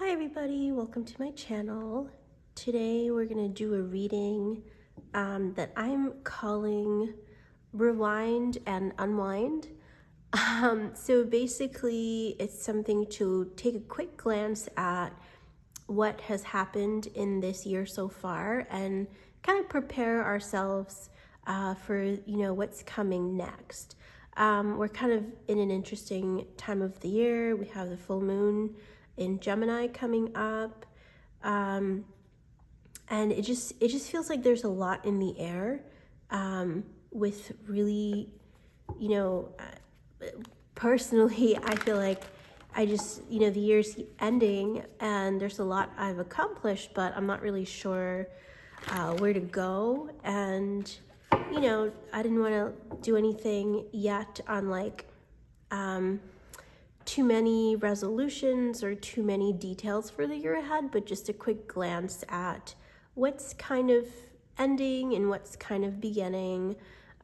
Hi everybody, welcome to my channel. Today we're going to do a reading that I'm calling Rewind and Unwind. So basically it's something to take a quick glance at what has happened in this year so far and kind of prepare ourselves for what's coming next. We're kind of in an interesting time of the year. We have the full moon in Gemini coming up, and it just feels like there's a lot in the air, with really, personally I feel like the year's ending and there's a lot I've accomplished, but I'm not really sure where to go. And I didn't want to do anything yet on too many resolutions or too many details for the year ahead, but just a quick glance at what's kind of ending and what's kind of beginning,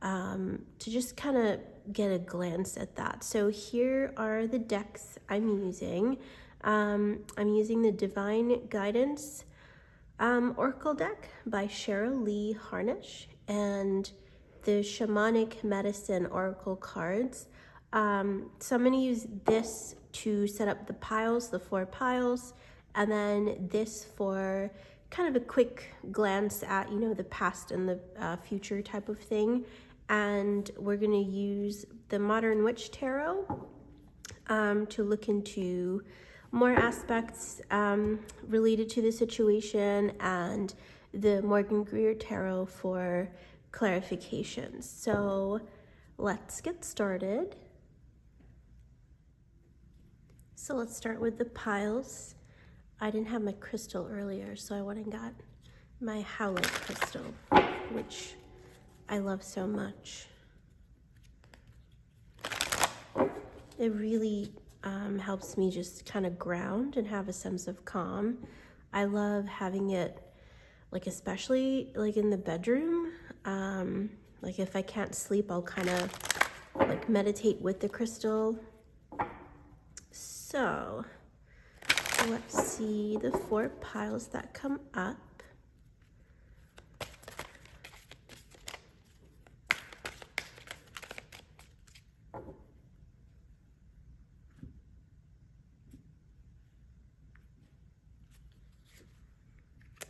to just kind of get a glance at that. So here are the decks I'm using. I'm using the Divine Guidance Oracle deck by Cheryl Harnish and the Shamanic Medicine Oracle cards. So I'm going to use this to set up the piles, the 4 piles, and then this for kind of a quick glance at, the past and the future type of thing. And we're going to use the Modern Witch Tarot to look into more aspects related to the situation, and the Morgan-Greer Tarot for clarifications. So let's get started. So let's start with the piles. I didn't have my crystal earlier, so I went and got my howlite crystal, which I love so much. It really helps me just kind of ground and have a sense of calm. I love having it, especially in the bedroom. If I can't sleep, I'll kind of meditate with the crystal. So let's see the 4 piles that come up.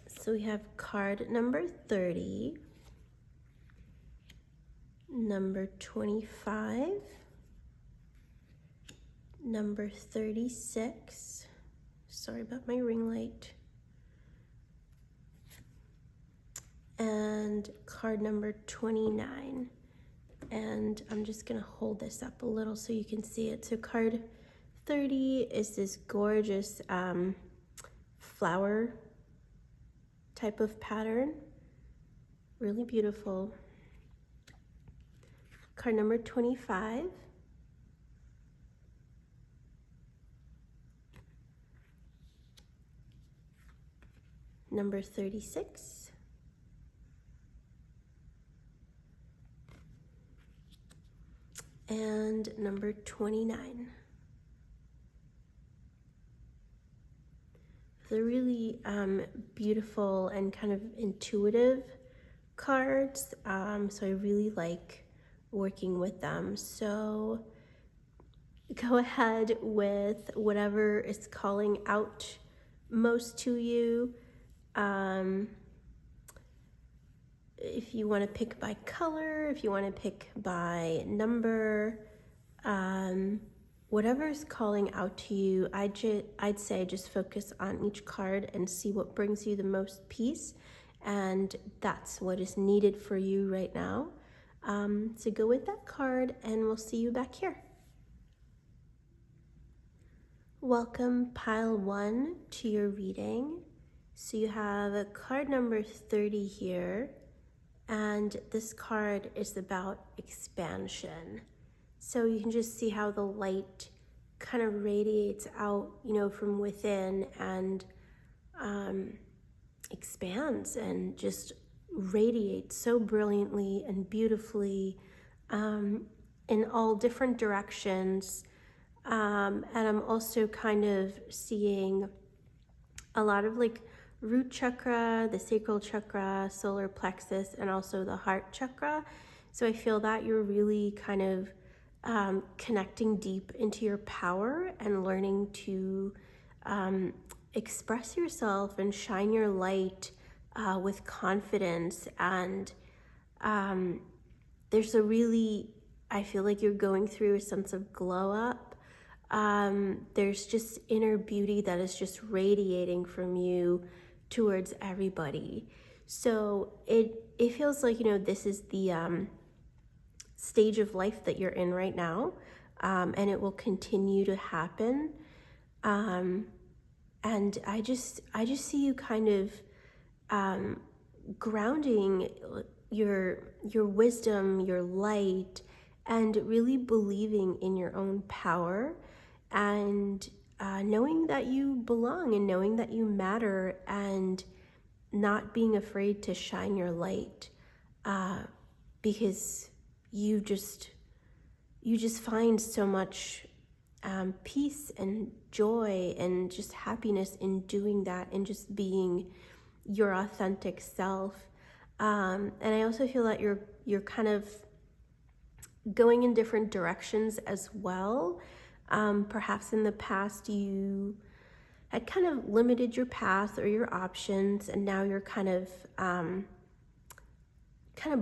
So we have card number 30, number 25, number 36, sorry about my ring light, and card number 29. And I'm just gonna hold this up a little so you can see it. So card 30 is this gorgeous flower type of pattern, really beautiful. Card number 25, number 36, and number 29. They're really beautiful and kind of intuitive cards, so I really like working with them. So go ahead with whatever is calling out most to you. If you want to pick by color, if you want to pick by number, whatever is calling out to you, I'd say just focus on each card and see what brings you the most peace, and that's what is needed for you right now. So go with that card and we'll see you back here. Welcome pile 1 to your reading. So you have a card number 30 here, and this card is about expansion. So you can just see how the light kind of radiates out, from within, and expands and just radiates so brilliantly and beautifully in all different directions. And I'm also kind of seeing a lot of like root chakra, the sacral chakra, solar plexus, and also the heart chakra. So I feel that you're really kind of connecting deep into your power and learning to express yourself and shine your light with confidence. And there's a really, I feel like you're going through a sense of glow up. There's just inner beauty that is just radiating from you towards everybody. So it feels like, this is the stage of life that you're in right now, and it will continue to happen. And I just see you kind of grounding your wisdom, your light, and really believing in your own power, and knowing that you belong and knowing that you matter, and not being afraid to shine your light, because you just find so much peace and joy and just happiness in doing that and just being your authentic self. And I also feel that you're kind of going in different directions as well. Perhaps in the past you had kind of limited your path or your options, and now you're kind of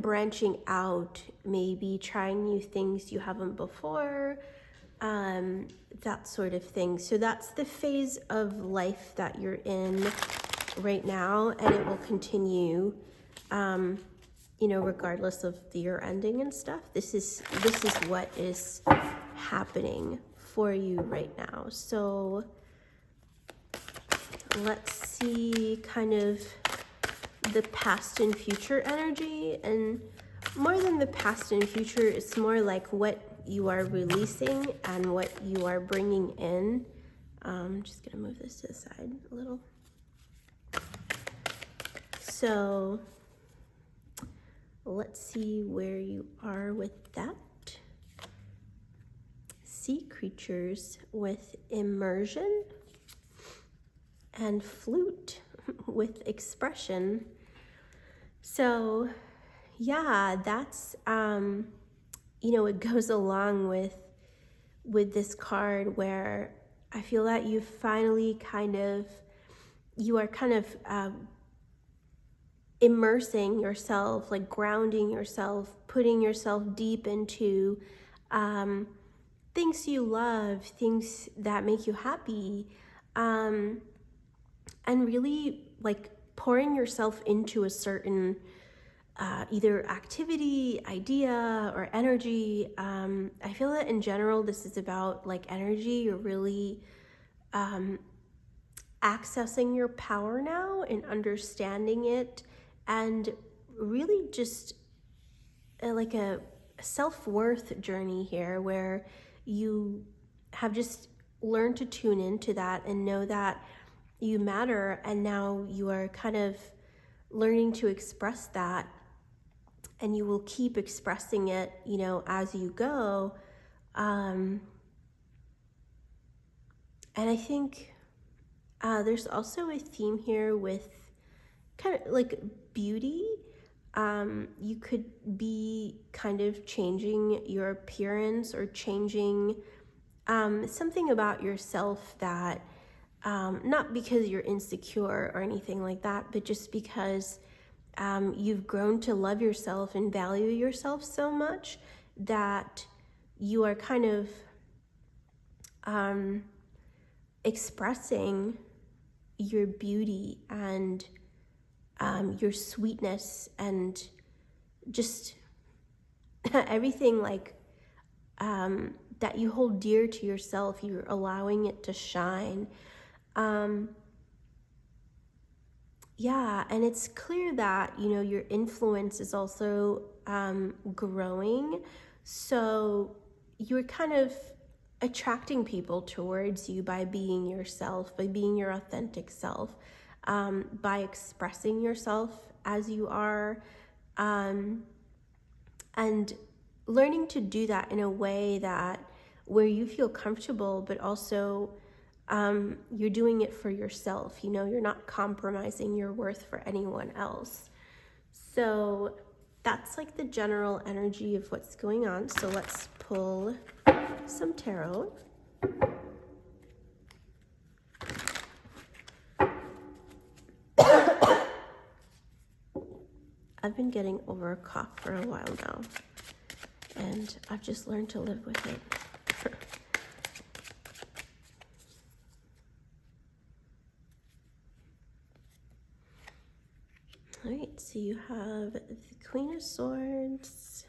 branching out, maybe trying new things you haven't before, that sort of thing. So that's the phase of life that you're in right now, and it will continue, regardless of the year ending and stuff. This is what is happening for you right now. So let's see kind of the past and future energy. And more than the past and future, it's more like what you are releasing and what you are bringing in. I'm just gonna move this to the side a little. So let's see where you are with that. Sea creatures with immersion, and flute with expression. So yeah, that's it goes along with this card, where I feel that you finally you are kind of immersing yourself, like grounding yourself, putting yourself deep into things you love, things that make you happy, and really like pouring yourself into a certain either activity, idea, or energy. I feel that in general, this is about like energy. You're really accessing your power now and understanding it, and really just like a self-worth journey here, where you have just learned to tune into that and know that you matter, and now you are kind of learning to express that, and you will keep expressing it, as you go. And I think there's also a theme here with kind of like beauty. You could be kind of changing your appearance or changing something about yourself that, not because you're insecure or anything like that, but just because you've grown to love yourself and value yourself so much that you are kind of expressing your beauty and your sweetness and just everything like that you hold dear to yourself. You're allowing it to shine. And it's clear that, your influence is also growing. So you're kind of attracting people towards you by being yourself, by being your authentic self, by expressing yourself as you are, and learning to do that in a way that where you feel comfortable, but also You're doing it for yourself. You know, you're not compromising your worth for anyone else. So that's like the general energy of what's going on. So let's pull some tarot. I've been getting over a cough for a while now, and I've just learned to live with it. All right, so you have the Queen of Swords,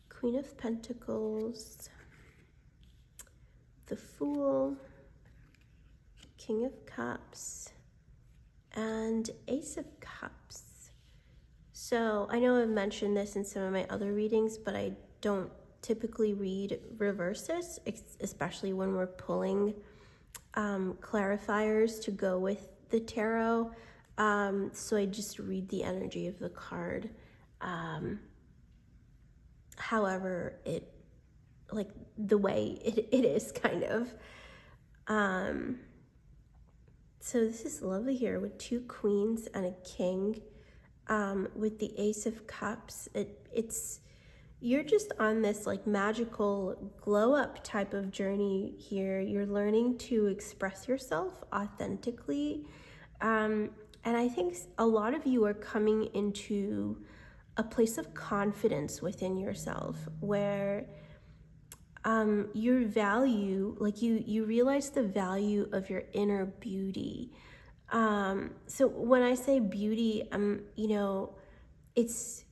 Queen of Pentacles, the Fool, King of Cups, and Ace of Cups. So I know I've mentioned this in some of my other readings, but I don't typically read reverses, especially when we're pulling clarifiers to go with the tarot. So I just read the energy of the card. However, it, like the way it is kind of. So this is lovely here with two queens and a king. With the Ace of Cups, it's you're just on this like magical glow up type of journey here. You're learning to express yourself authentically. And I think a lot of you are coming into a place of confidence within yourself where your value, like you realize the value of your inner beauty. So when I say beauty, you know, it's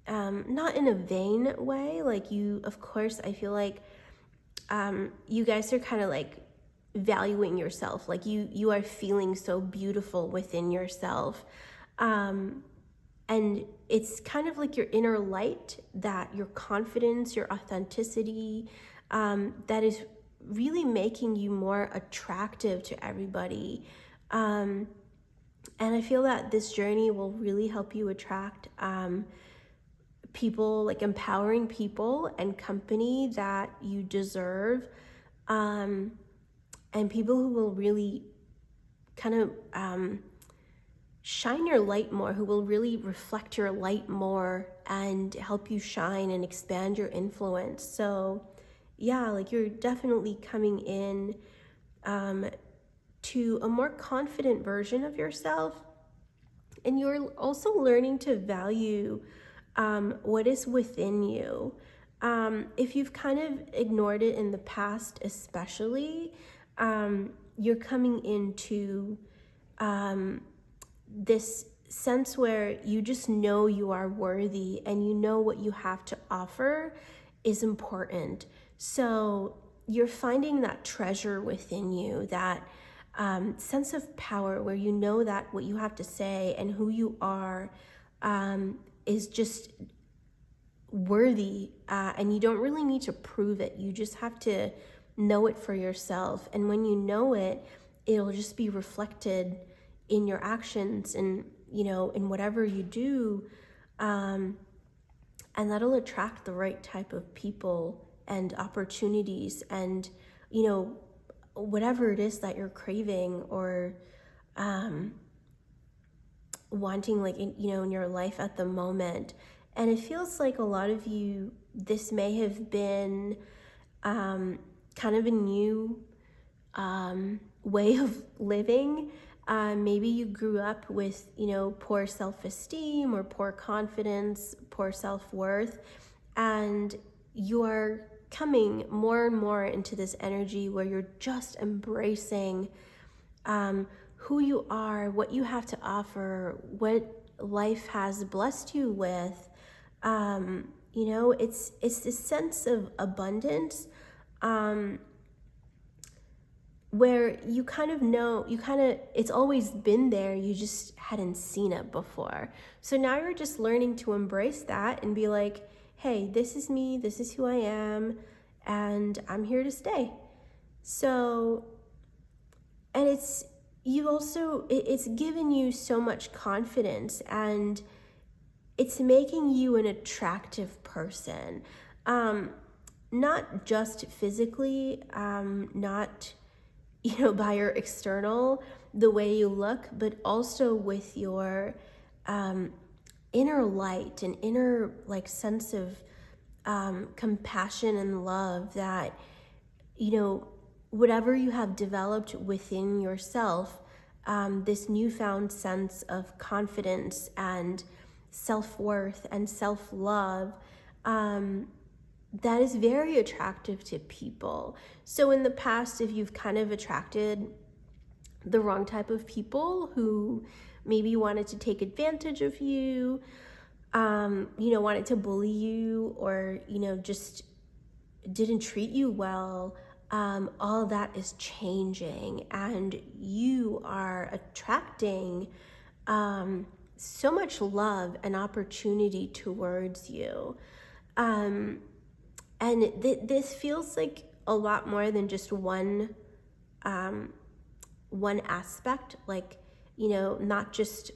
not in a vain way. Like you, of course, I feel like you guys are kind of like valuing yourself. Like you are feeling so beautiful within yourself. And it's kind of like your inner light, that your confidence, your authenticity, that is really making you more attractive to everybody. And I feel that this journey will really help you attract people, like empowering people and company that you deserve, and people who will really kind of shine your light more, who will really reflect your light more and help you shine and expand your influence. So yeah, like you're definitely coming in to a more confident version of yourself. And you're also learning to value what is within you. If you've kind of ignored it in the past, especially, you're coming into this sense where you just know you are worthy and you know what you have to offer is important. So you're finding that treasure within you, that sense of power where you know that what you have to say and who you are is just worthy, and you don't really need to prove it. You just have to know it for yourself. And when you know it, it'll just be reflected in your actions and, you know, in whatever you do. And that'll attract the right type of people and opportunities and, you know, whatever it is that you're craving or wanting, like, in, you know, in your life at the moment. And it feels like a lot of you, this may have been kind of a new way of living. Maybe you grew up with, you know, poor self-esteem or poor confidence, poor self-worth, and you are coming more and more into this energy where you're just embracing who you are, what you have to offer, what life has blessed you with. You know, it's this sense of abundance where you kind of know, it's always been there, you just hadn't seen it before. So now you're just learning to embrace that and be like, hey, this is me, this is who I am, and I'm here to stay. So, and it's given you so much confidence, and it's making you an attractive person. not just physically, not, by your external, the way you look, but also with your inner light and inner sense of compassion and love that, whatever you have developed within yourself, this newfound sense of confidence and self-worth and self-love, that is very attractive to people. So in the past, if you've kind of attracted the wrong type of people who maybe wanted to take advantage of you, wanted to bully you, or, just didn't treat you well, all that is changing, and you are attracting so much love and opportunity towards you. And this feels like a lot more than just one aspect, not just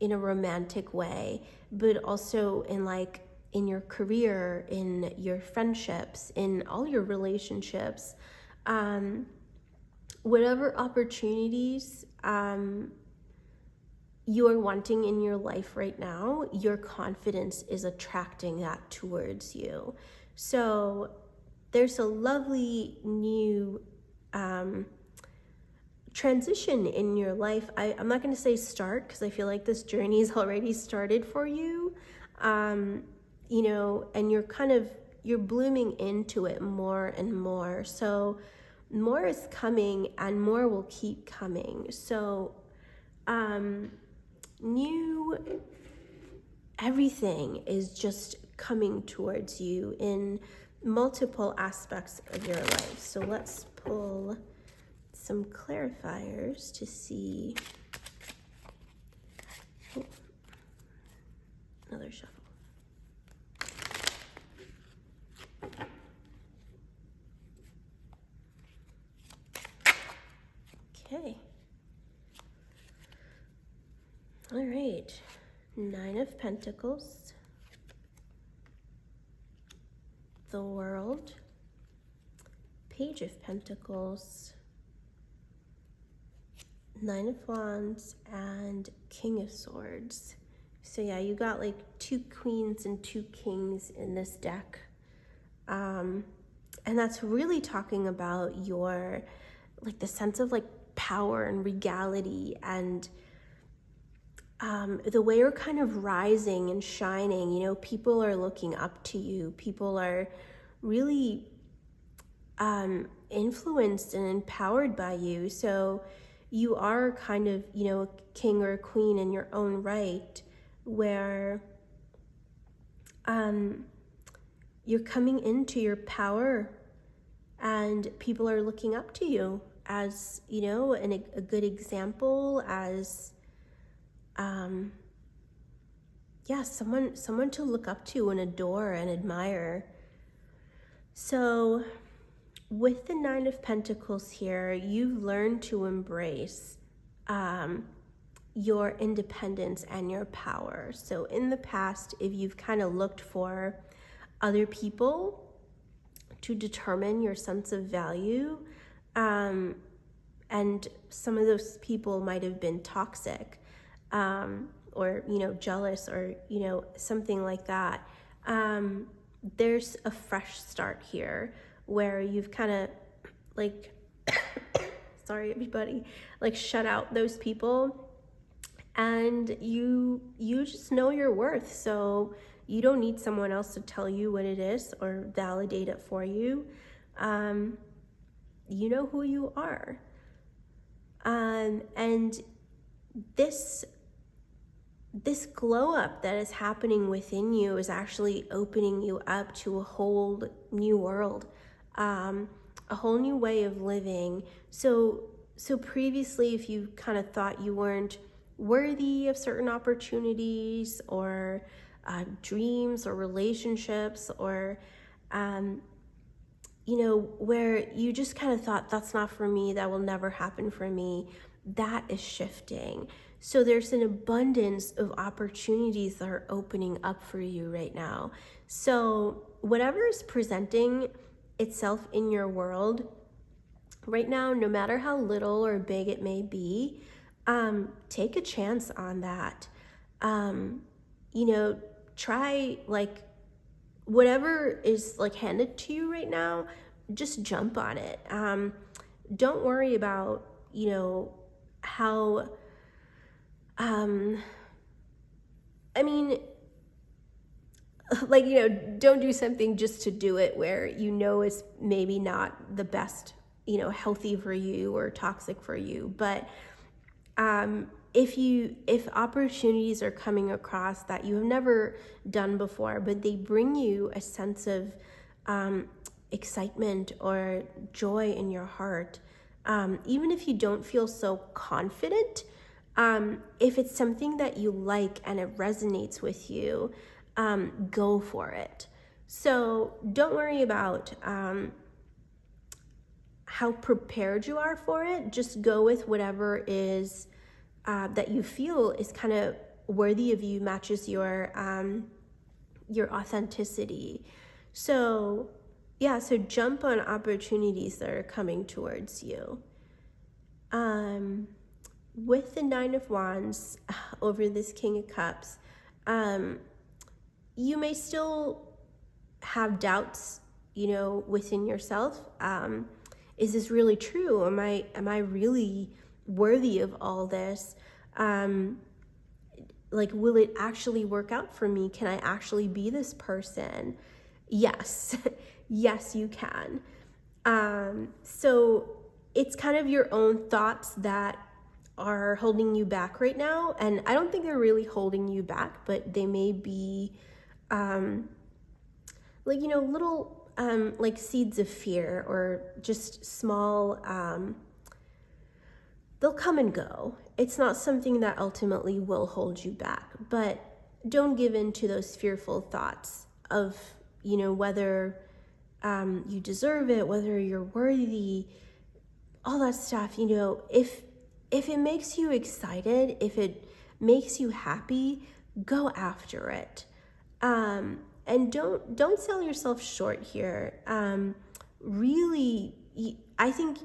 in a romantic way, but also in your career, in your friendships, in all your relationships, whatever opportunities you are wanting in your life right now, your confidence is attracting that towards you. So there's a lovely new transition in your life. I'm not going to say start, because I feel like this journey is already started for you, and you're blooming into it more and more. So more is coming, and more will keep coming. So everything is just coming towards you in multiple aspects of your life. So let's pull some clarifiers to see. Oh, another shuffle. Okay. All right. 9 of Pentacles, the World, Page of Pentacles, 9 of Wands, and King of Swords. So yeah, you got 2 queens and 2 kings in this deck. And that's really talking about your, the sense of power and regality, and the way you're kind of rising and shining. People are looking up to you. People are really influenced and empowered by you. So you are kind of, a king or a queen in your own right, where you're coming into your power, and people are looking up to you as, a good example, as someone to look up to and adore and admire. So with the 9 of Pentacles here, you've learned to embrace your independence and your power. So in the past, if you've kind of looked for other people to determine your sense of value, and some of those people might have been toxic, or jealous, or something like that, there's a fresh start here, where you've kind of sorry everybody, shut out those people, and you just know your worth. So you don't need someone else to tell you what it is or validate it for you. You know who you are. And this glow up that is happening within you is actually opening you up to a whole new world, a whole new way of living. So previously, if you kind of thought you weren't worthy of certain opportunities, or dreams, or relationships, or where you just kind of thought, that's not for me, that will never happen for me, that is shifting. So there's an abundance of opportunities that are opening up for you right now. So whatever is presenting itself in your world right now, no matter how little or big it may be, take a chance on that. Try, like, whatever is like handed to you right now, just jump on it. Don't worry about, how, don't do something just to do it where it's maybe not the best, healthy for you or toxic for you. But if opportunities are coming across that you have never done before, but they bring you a sense of excitement or joy in your heart, even if you don't feel so confident, if it's something that you like and it resonates with you, go for it. So don't worry about how prepared you are for it. Just go with whatever is that you feel is kind of worthy of you, matches your authenticity. So jump on opportunities that are coming towards you. With the Nine of Wands over this King of Cups, you may still have doubts, within yourself. Is this really true? Am I really worthy of all this? Will it actually work out for me? Can I actually be this person? Yes. Yes, you can. So it's kind of your own thoughts that are holding you back right now. And I don't think they're really holding you back, but they may be little seeds of fear, or just small, they'll come and go. It's not something that ultimately will hold you back, but don't give in to those fearful thoughts of, whether you deserve it, whether you're worthy, all that stuff. If it makes you excited, if it makes you happy, go after it. And don't sell yourself short here. Really, I think,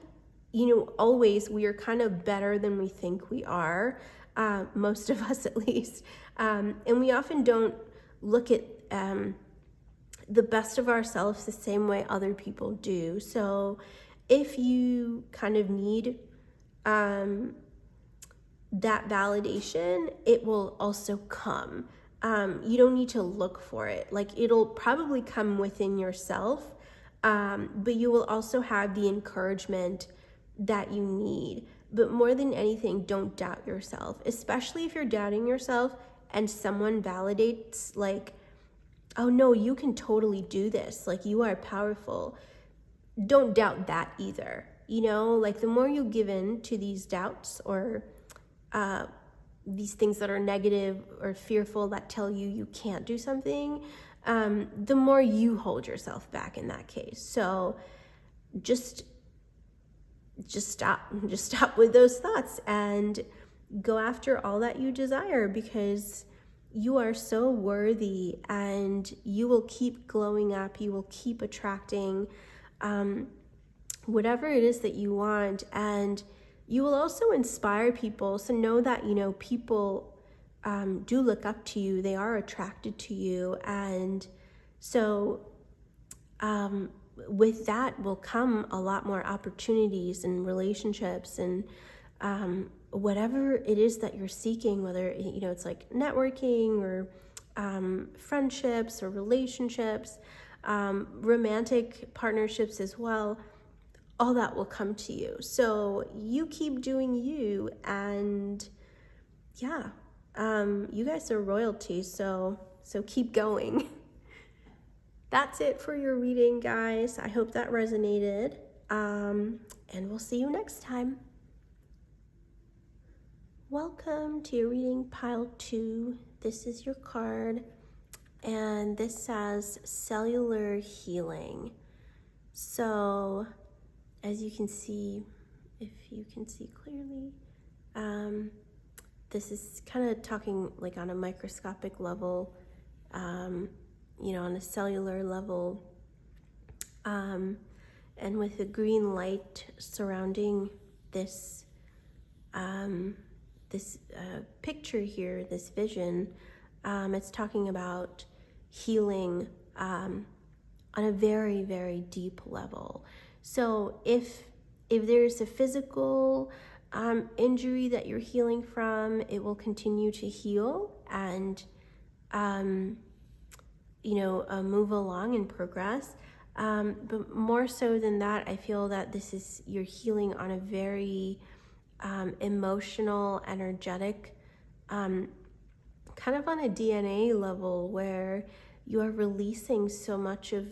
always we are kind of better than we think we are, most of us at least. And we often don't look at the best of ourselves the same way other people do. So if you kind of need that validation, it will also come. You don't need to look for it. It'll probably come within yourself, but you will also have the encouragement that you need. But more than anything, don't doubt yourself, especially if you're doubting yourself and someone validates, oh no, you can totally do this. You are powerful. Don't doubt that either. The more you give in to these doubts or these things that are negative or fearful that tell you can't do something, the more you hold yourself back in that case. So just stop with those thoughts and go after all that you desire, because you are so worthy and you will keep glowing up. You will keep attracting whatever it is that you want, and you will also inspire people. So know that, people do look up to you. They are attracted to you. And so with that will come a lot more opportunities and relationships and whatever it is that you're seeking, whether, it's networking or friendships or relationships, romantic partnerships as well. All that will come to you. So you keep doing you, and you guys are royalty. So keep going. That's it for your reading, guys. I hope that resonated. And we'll see you next time. Welcome to your reading pile 2. This is your card, and this says cellular healing. So as you can see, if you can see clearly, this is kind of talking on a microscopic level. on a cellular level. And with the green light surrounding this picture here, this vision, it's talking about healing on a very, very deep level. So if there's a physical injury that you're healing from, it will continue to heal and move along and progress. But more so than that, I feel that you're healing on a very emotional, energetic, kind of on a DNA level, where you are releasing so much of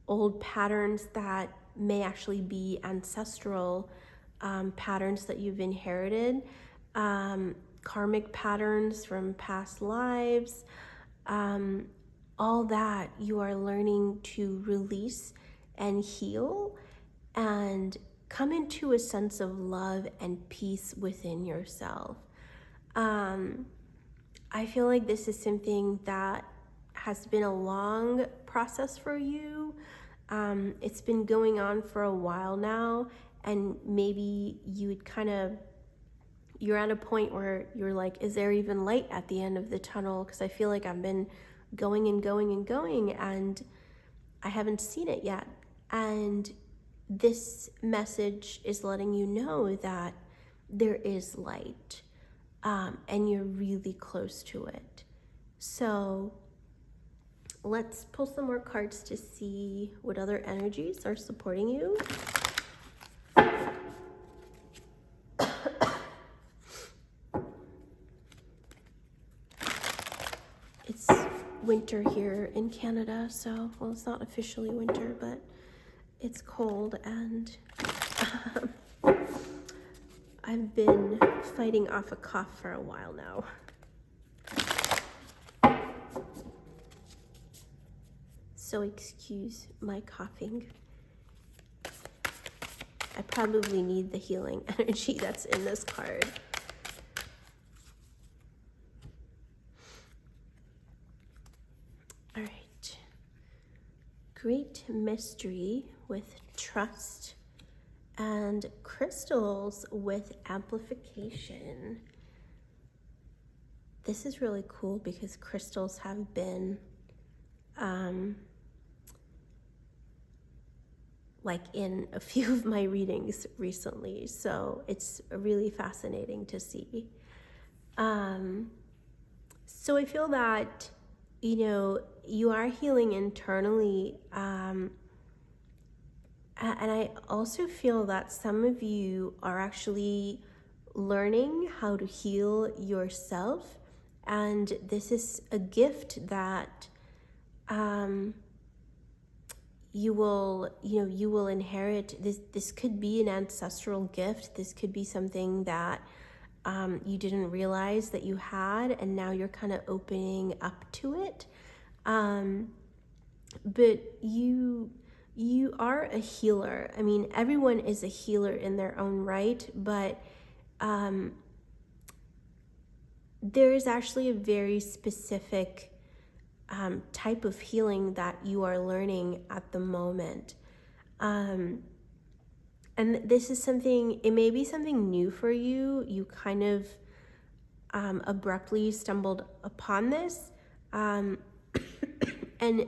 old patterns that may actually be ancestral patterns that you've inherited, karmic patterns from past lives, all that you are learning to release and heal and come into a sense of love and peace within yourself. I feel like this is something that has been a long process for you. It's been going on for a while now, and maybe you're at a point where you're like, is there even light at the end of the tunnel? Because I feel like I've been going and going and going, and I haven't seen it yet. And this message is letting you know that there is light, and you're really close to it. So let's pull some more cards to see what other energies are supporting you. It's winter here in Canada, so, well, it's not officially winter, but it's cold, and I've been fighting off a cough for a while now. So excuse my coughing. I probably need the healing energy that's in this card. All right. Great mystery with trust, and crystals with amplification. This is really cool because crystals have been in a few of my readings recently, so it's really fascinating to see. So I feel that you are healing internally, and I also feel that some of you are actually learning how to heal yourself, and this is a gift that you will inherit. This could be an ancestral gift. This could be something that you didn't realize that you had, and now you're kind of opening up to it. But you are a healer. I mean, everyone is a healer in their own right, but there is actually a very specific type of healing that you are learning at the moment. And this is something, it may be something new for you. You kind of abruptly stumbled upon this. And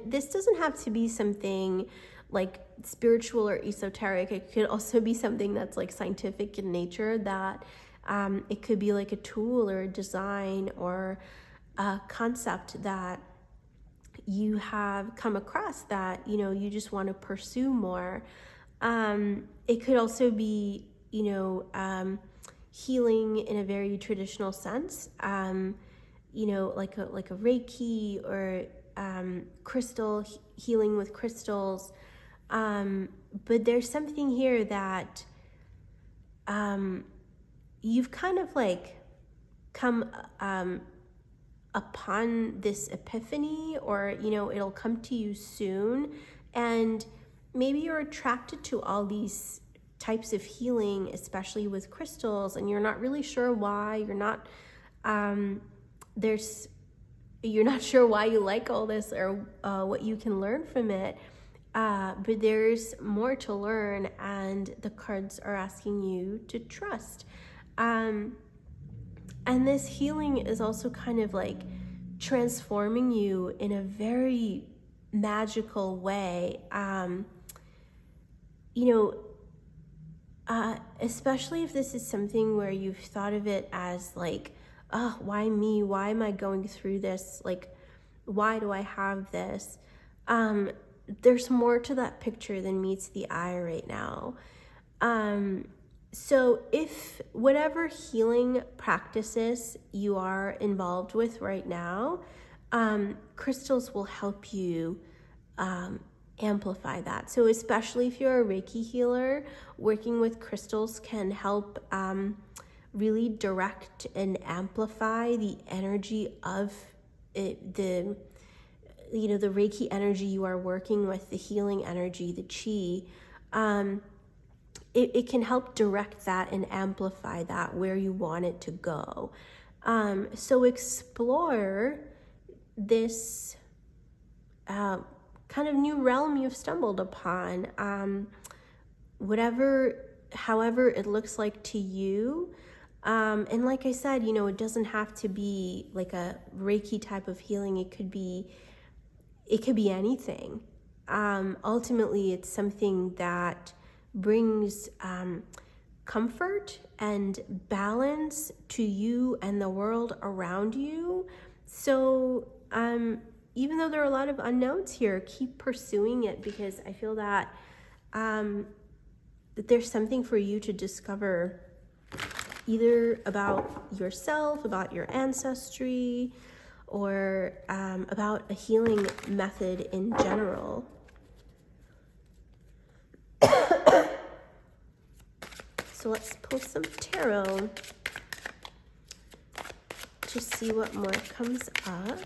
this doesn't have to be something like spiritual or esoteric. It could also be something that's like scientific in nature, that it could be like a tool or a design or a concept that you have come across that, you just want to pursue more. It could also be, healing in a very traditional sense, like a Reiki or crystal healing with crystals. But there's something here that you've kind of like come upon this epiphany, or it'll come to you soon, and maybe you're attracted to all these types of healing, especially with crystals, and you're not really sure why. You're not you're not sure why you like all this or what you can learn from it. But there's more to learn, and the cards are asking you to trust. And this healing is also kind of like transforming you in a very magical way. Especially if this is something where you've thought of it as like, oh, why me? Why am I going through this? Like, why do I have this? There's more to that picture than meets the eye right now. So if whatever healing practices you are involved with right now, crystals will help you amplify that. So especially if you're a Reiki healer, working with crystals can help really direct and amplify the energy of the Reiki energy you are working with, the healing energy, the chi. It can help direct that and amplify that where you want it to go. So explore this kind of new realm you've stumbled upon. However it looks like to you. And like I said, it doesn't have to be like a Reiki type of healing. It could be anything. Ultimately, it's something that brings comfort and balance to you and the world around you. So even though there are a lot of unknowns here, keep pursuing it, because I feel that that there's something for you to discover, either about yourself, about your ancestry, or about a healing method in general. So let's pull some tarot to see what more comes up.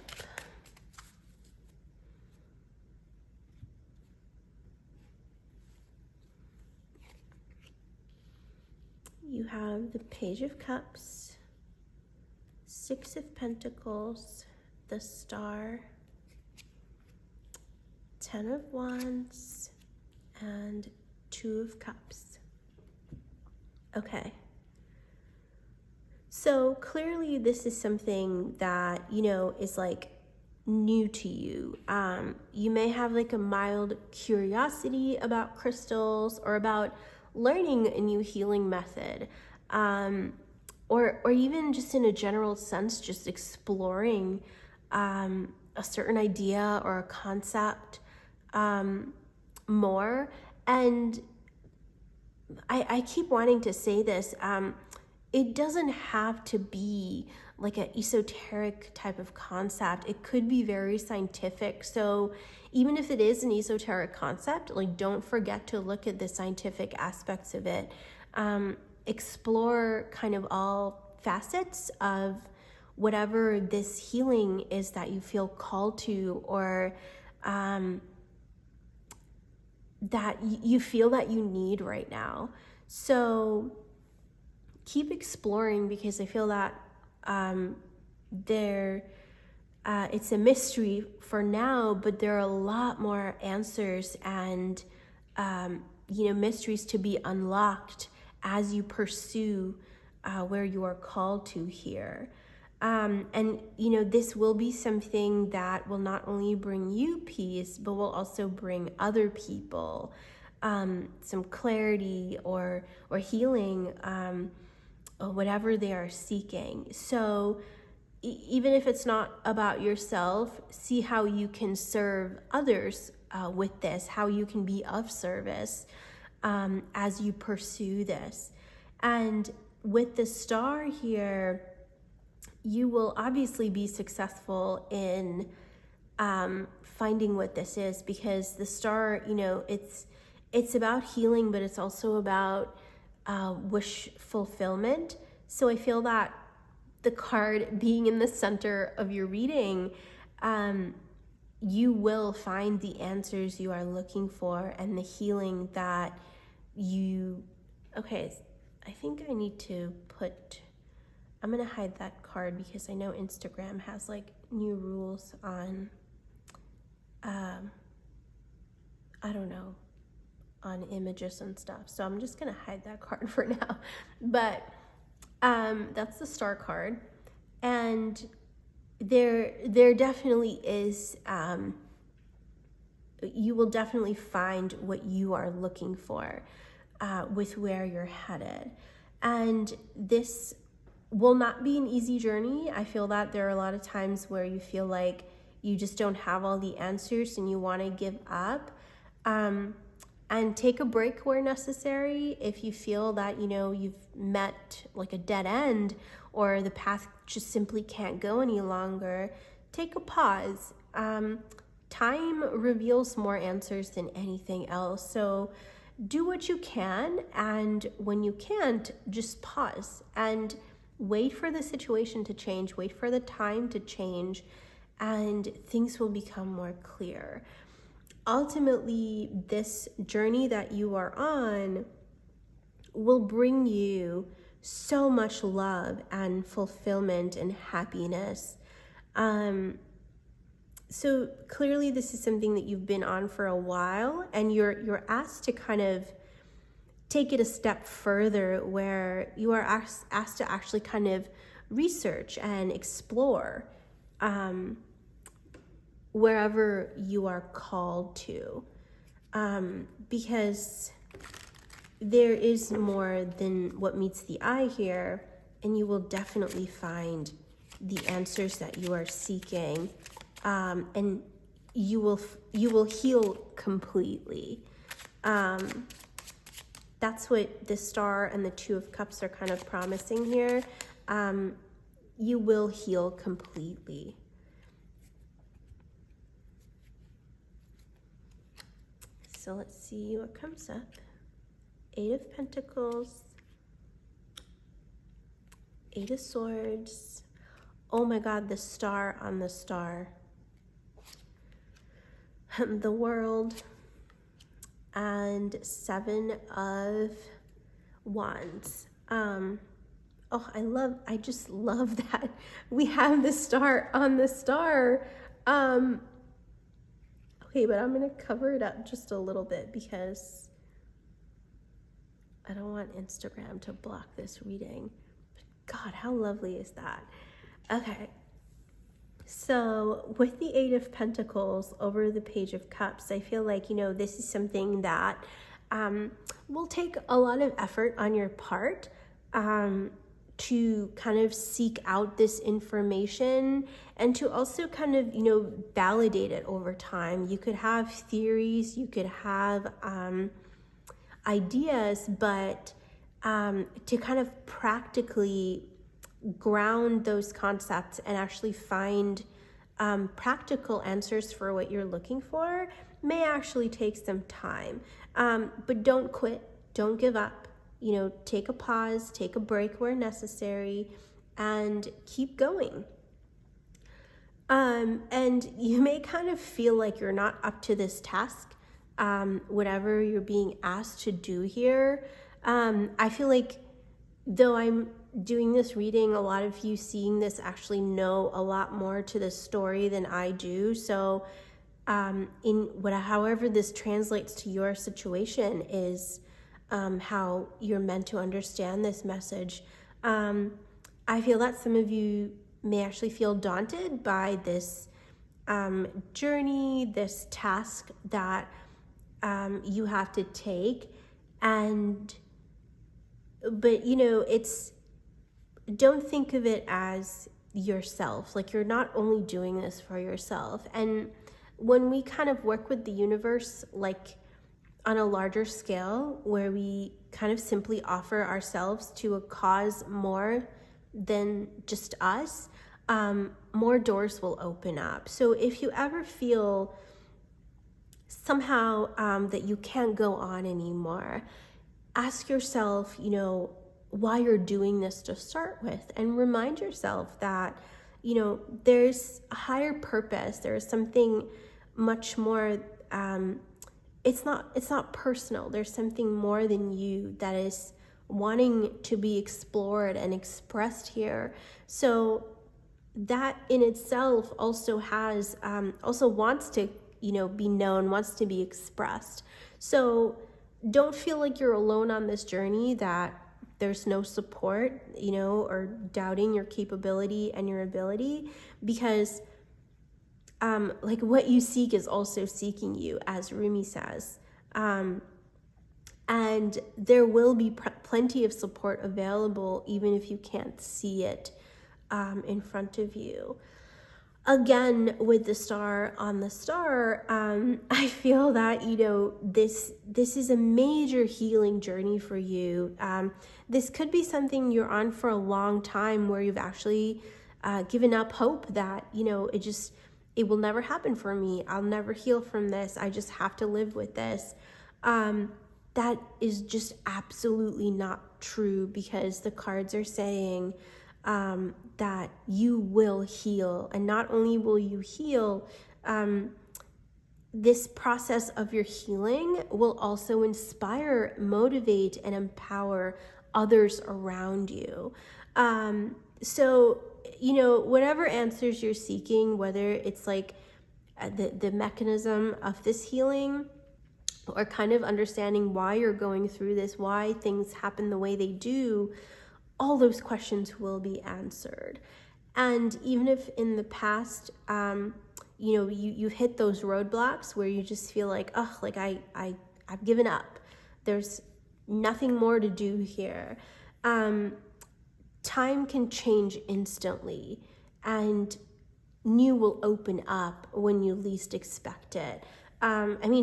You have the Page of Cups, Six of Pentacles, the Star, Ten of Wands, and Two of Cups. Okay. So clearly this is something that, is like new to you. You may have like a mild curiosity about crystals or about learning a new healing method, or even just in a general sense, just exploring a certain idea or a concept more. And I keep wanting to say this, it doesn't have to be like an esoteric type of concept. It could be very scientific. So even if it is an esoteric concept, like, don't forget to look at the scientific aspects of it. Explore kind of all facets of whatever this healing is that you feel called to, or that you feel that you need right now. So keep exploring, because I feel that it's a mystery for now, but there are a lot more answers and mysteries to be unlocked as you pursue where you are called to here. And this will be something that will not only bring you peace, but will also bring other people some clarity or healing, or whatever they are seeking. So even if it's not about yourself, see how you can serve others with this, how you can be of service as you pursue this. And with the Star here, you will obviously be successful in finding what this is, because the Star, it's about healing, but it's also about wish fulfillment. So I feel that the card being in the center of your reading, you will find the answers you are looking for and the healing that you... Okay, I think I need to put I'm going to hide that card because I know Instagram has like new rules on, I don't know, on images and stuff. So I'm just going to hide that card for now. But that's the Star card. And there definitely is, you will definitely find what you are looking for with where you're headed. And this will not be an easy journey. I feel that there are a lot of times where you feel like you just don't have all the answers and you want to give up. And take a break where necessary. If you feel that, you've met like a dead end or the path just simply can't go any longer, take a pause. Time reveals more answers than anything else. So do what you can, and when you can't, just pause and wait for the situation to change, wait for the time to change, and things will become more clear. Ultimately, this journey that you are on will bring you so much love and fulfillment and happiness. So clearly this is something that you've been on for a while, and you're asked to kind of take it a step further, where you are asked to actually kind of research and explore wherever you are called to, because there is more than what meets the eye here, and you will definitely find the answers that you are seeking, and you will heal completely. That's what the Star and the Two of Cups are kind of promising here. You will heal completely. So let's see what comes up. 8 of Pentacles, 8 of Swords. Oh my God, the Star on the Star. The World, and 7 of Wands. I just love that we have the Star on the Star. Okay, but I'm gonna cover it up just a little bit because I don't want Instagram to block this reading. God, how lovely is that? Okay. So with the 8 of Pentacles over the Page of Cups, I feel like, this is something that will take a lot of effort on your part to kind of seek out this information, and to also kind of, validate it over time. You could have theories, you could have ideas, but to kind of practically ground those concepts and actually find practical answers for what you're looking for may actually take some time. But don't quit, don't give up. Take a pause, take a break where necessary, and keep going. And you may kind of feel like you're not up to this task, whatever you're being asked to do here. I feel like, though I'm doing this reading, a lot of you seeing this actually know a lot more to the story than I do. So however this translates to your situation is how you're meant to understand this message. I feel that some of you may actually feel daunted by this journey, this task that you have to take, but don't think of it as yourself. Like, you're not only doing this for yourself. And when we kind of work with the universe, like on a larger scale, where we kind of simply offer ourselves to a cause more than just us, more doors will open up. So if you ever feel somehow that you can't go on anymore, ask yourself, why you're doing this to start with, and remind yourself that, there's a higher purpose. There's something much more, it's not personal. There's something more than you that is wanting to be explored and expressed here. So that in itself also has, also wants to, be known, wants to be expressed. So don't feel like you're alone on this journey, that there's no support, or doubting your capability and your ability, because like what you seek is also seeking you, as Rumi says. And there will be plenty of support available, even if you can't see it in front of you. Again, with the star on the star, I feel that, this is a major healing journey for you. This could be something you're on for a long time, where you've actually given up hope that, it will never happen for me. I'll never heal from this. I just have to live with this. That is just absolutely not true, because the cards are saying that you will heal. And not only will you heal, this process of your healing will also inspire, motivate, and empower others around you. So, whatever answers you're seeking, whether it's like the mechanism of this healing, or kind of understanding why you're going through this, why things happen the way they do, all those questions will be answered. And even if in the past, you've hit those roadblocks where you just feel like, I've given up. There's nothing more to do here. Time can change instantly, and new will open up when you least expect it.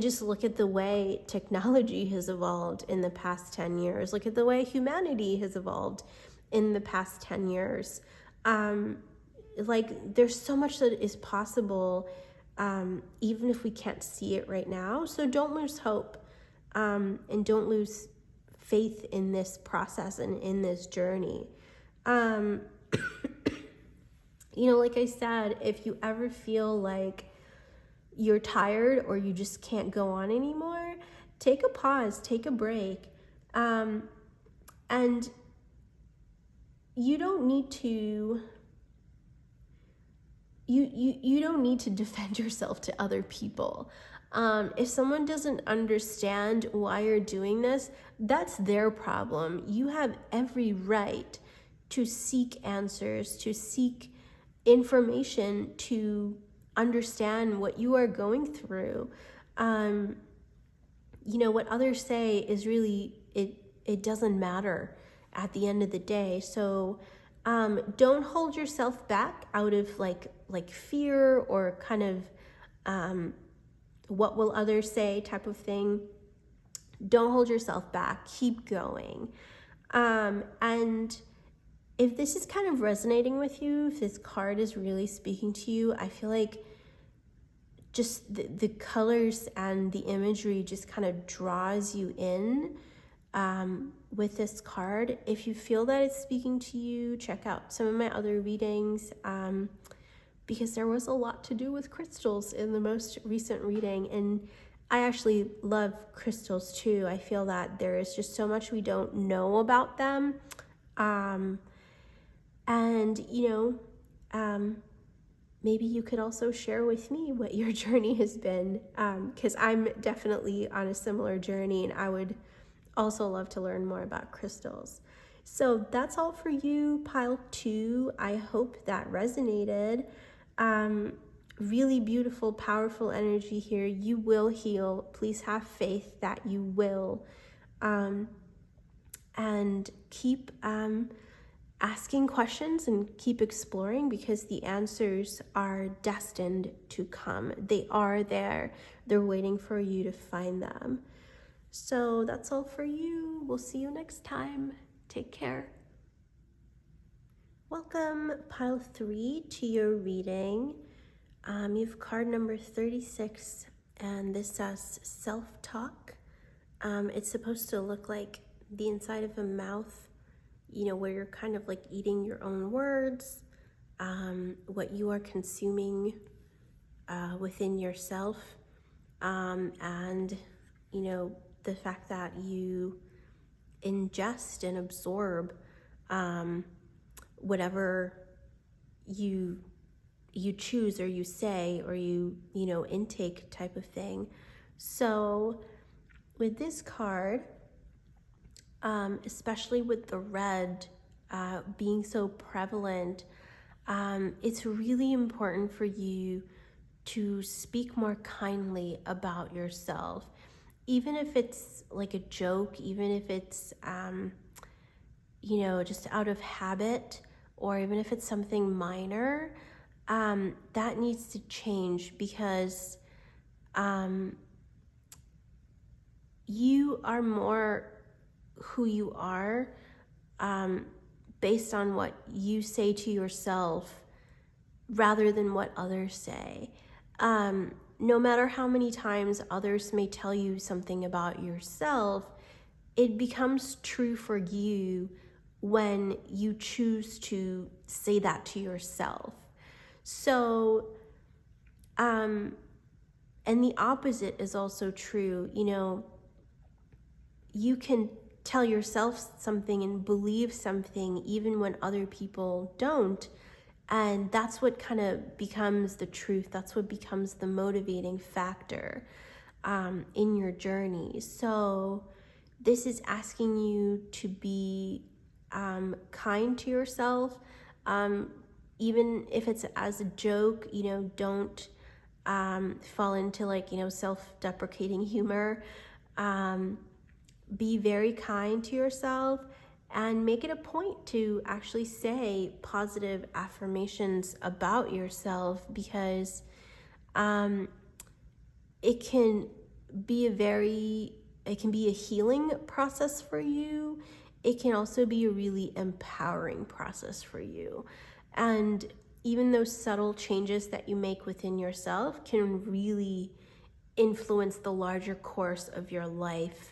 Just look at the way technology has evolved in the past 10 years. Look at the way humanity has evolved in the past 10 years. There's so much that is possible, even if we can't see it right now. So don't lose hope, and don't lose faith in this process and in this journey. Like I said, if you ever feel like you're tired or you just can't go on anymore, take a pause, take a break. And you don't need to you don't need to defend yourself to other people. If someone doesn't understand why you're doing this, that's their problem. You have every right to seek answers, to seek information, to understand what you are going through. What others say is really, it doesn't matter at the end of the day. So don't hold yourself back out of like fear or kind of what will others say type of thing. Don't hold yourself back. Keep going. And if this is kind of resonating with you, if this card is really speaking to you, I feel like just the colors and the imagery just kind of draws you in with this card. If you feel that it's speaking to you, check out some of my other readings, because there was a lot to do with crystals in the most recent reading. And I actually love crystals too. I feel that there is just so much we don't know about them. Maybe you could also share with me what your journey has been, because I'm definitely on a similar journey, and I would also love to learn more about crystals. So that's all for you, pile 2. I hope that resonated. Really beautiful, powerful energy here. You will heal. Please have faith that you will. And keep asking questions and keep exploring, because the answers are destined to come. They are there. They're waiting for you to find them. So that's all for you. We'll see you next time. Take care. Welcome, pile 3, to your reading. You have card number 36, and this says self-talk. It's supposed to look like the inside of a mouth, where you're kind of like eating your own words, what you are consuming within yourself, and the fact that you ingest and absorb whatever you choose or you say or you intake type of thing. So with this card, especially with the red being so prevalent, it's really important for you to speak more kindly about yourself, even if it's like a joke, even if it's just out of habit, or even if it's something minor. That needs to change, because you are more who you are based on what you say to yourself rather than what others say. No matter how many times others may tell you something about yourself, it becomes true for you when you choose to say that to yourself. So, and the opposite is also true. You can tell yourself something and believe something even when other people don't. And that's what kind of becomes the truth. That's what becomes the motivating factor in your journey. So this is asking you to be kind to yourself, even if it's as a joke. Don't fall into self-deprecating humor. Be very kind to yourself, and make it a point to actually say positive affirmations about yourself, because it can be a healing process for you. It can also be a really empowering process for you. And even those subtle changes that you make within yourself can really influence the larger course of your life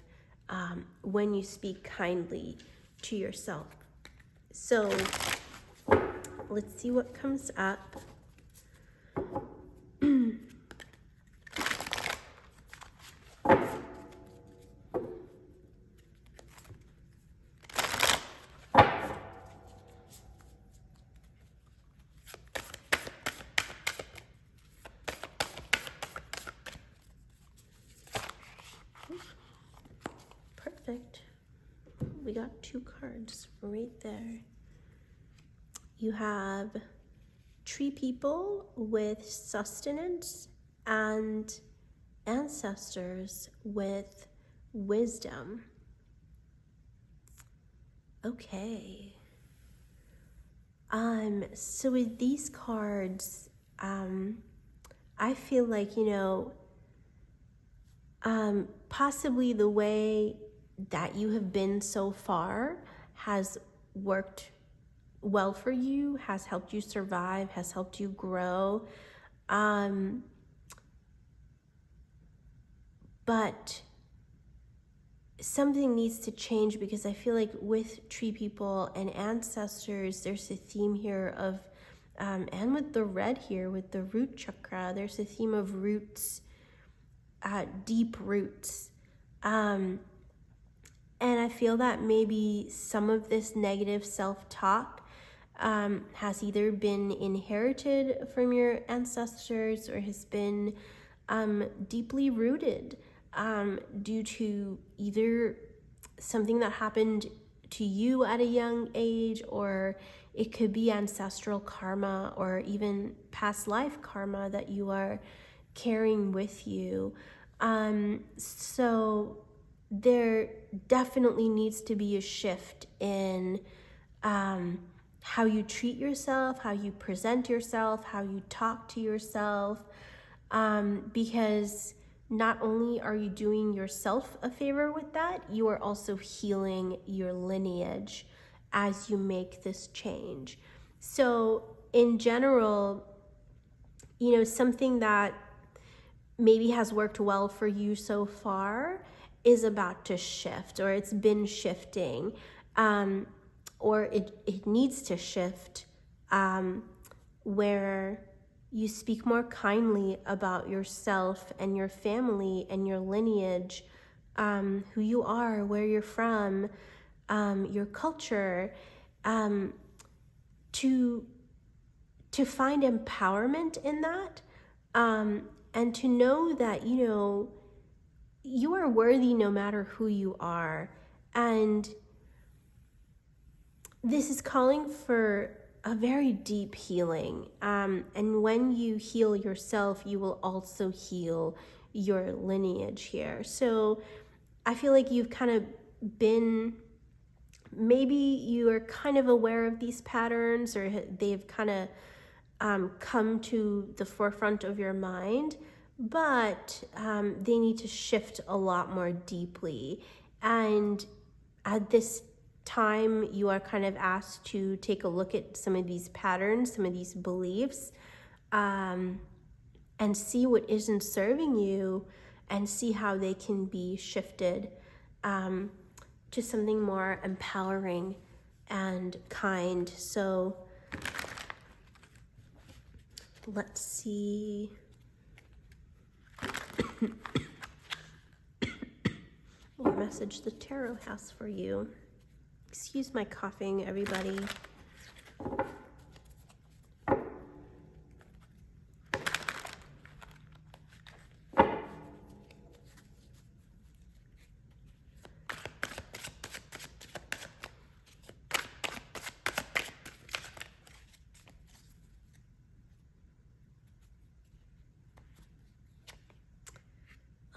when you speak kindly to yourself. So let's see what comes up. Perfect. We got 2 cards right there. You have tree people with sustenance and ancestors with wisdom. Okay. So with these cards, I feel like, possibly the way that you have been so far has worked well for you, has helped you survive, has helped you grow. But something needs to change, because I feel like with tree people and ancestors, there's a theme here of, and with the red here, with the root chakra, there's a theme of roots, deep roots. And I feel that maybe some of this negative self-talk has either been inherited from your ancestors or has been deeply rooted due to either something that happened to you at a young age, or it could be ancestral karma or even past life karma that you are carrying with you. So there definitely needs to be a shift in how you treat yourself, how you present yourself, how you talk to yourself, because not only are you doing yourself a favor with that, you are also healing your lineage as you make this change. So in general, something that maybe has worked well for you so far is about to shift, or it's been shifting, or it needs to shift, where you speak more kindly about yourself and your family and your lineage, who you are, where you're from, your culture, to find empowerment in that, and to know that, you know, you are worthy no matter who you are. And this is calling for a very deep healing. And when you heal yourself, you will also heal your lineage here. So I feel like you've kind of been, maybe you are kind of aware of these patterns, or they've kind of come to the forefront of your mind, but they need to shift a lot more deeply. And at this time, you are kind of asked to take a look at some of these patterns, some of these beliefs, and see what isn't serving you, and see how they can be shifted to something more empowering and kind. So let's see. What message the tarot has for you? Excuse my coughing, everybody.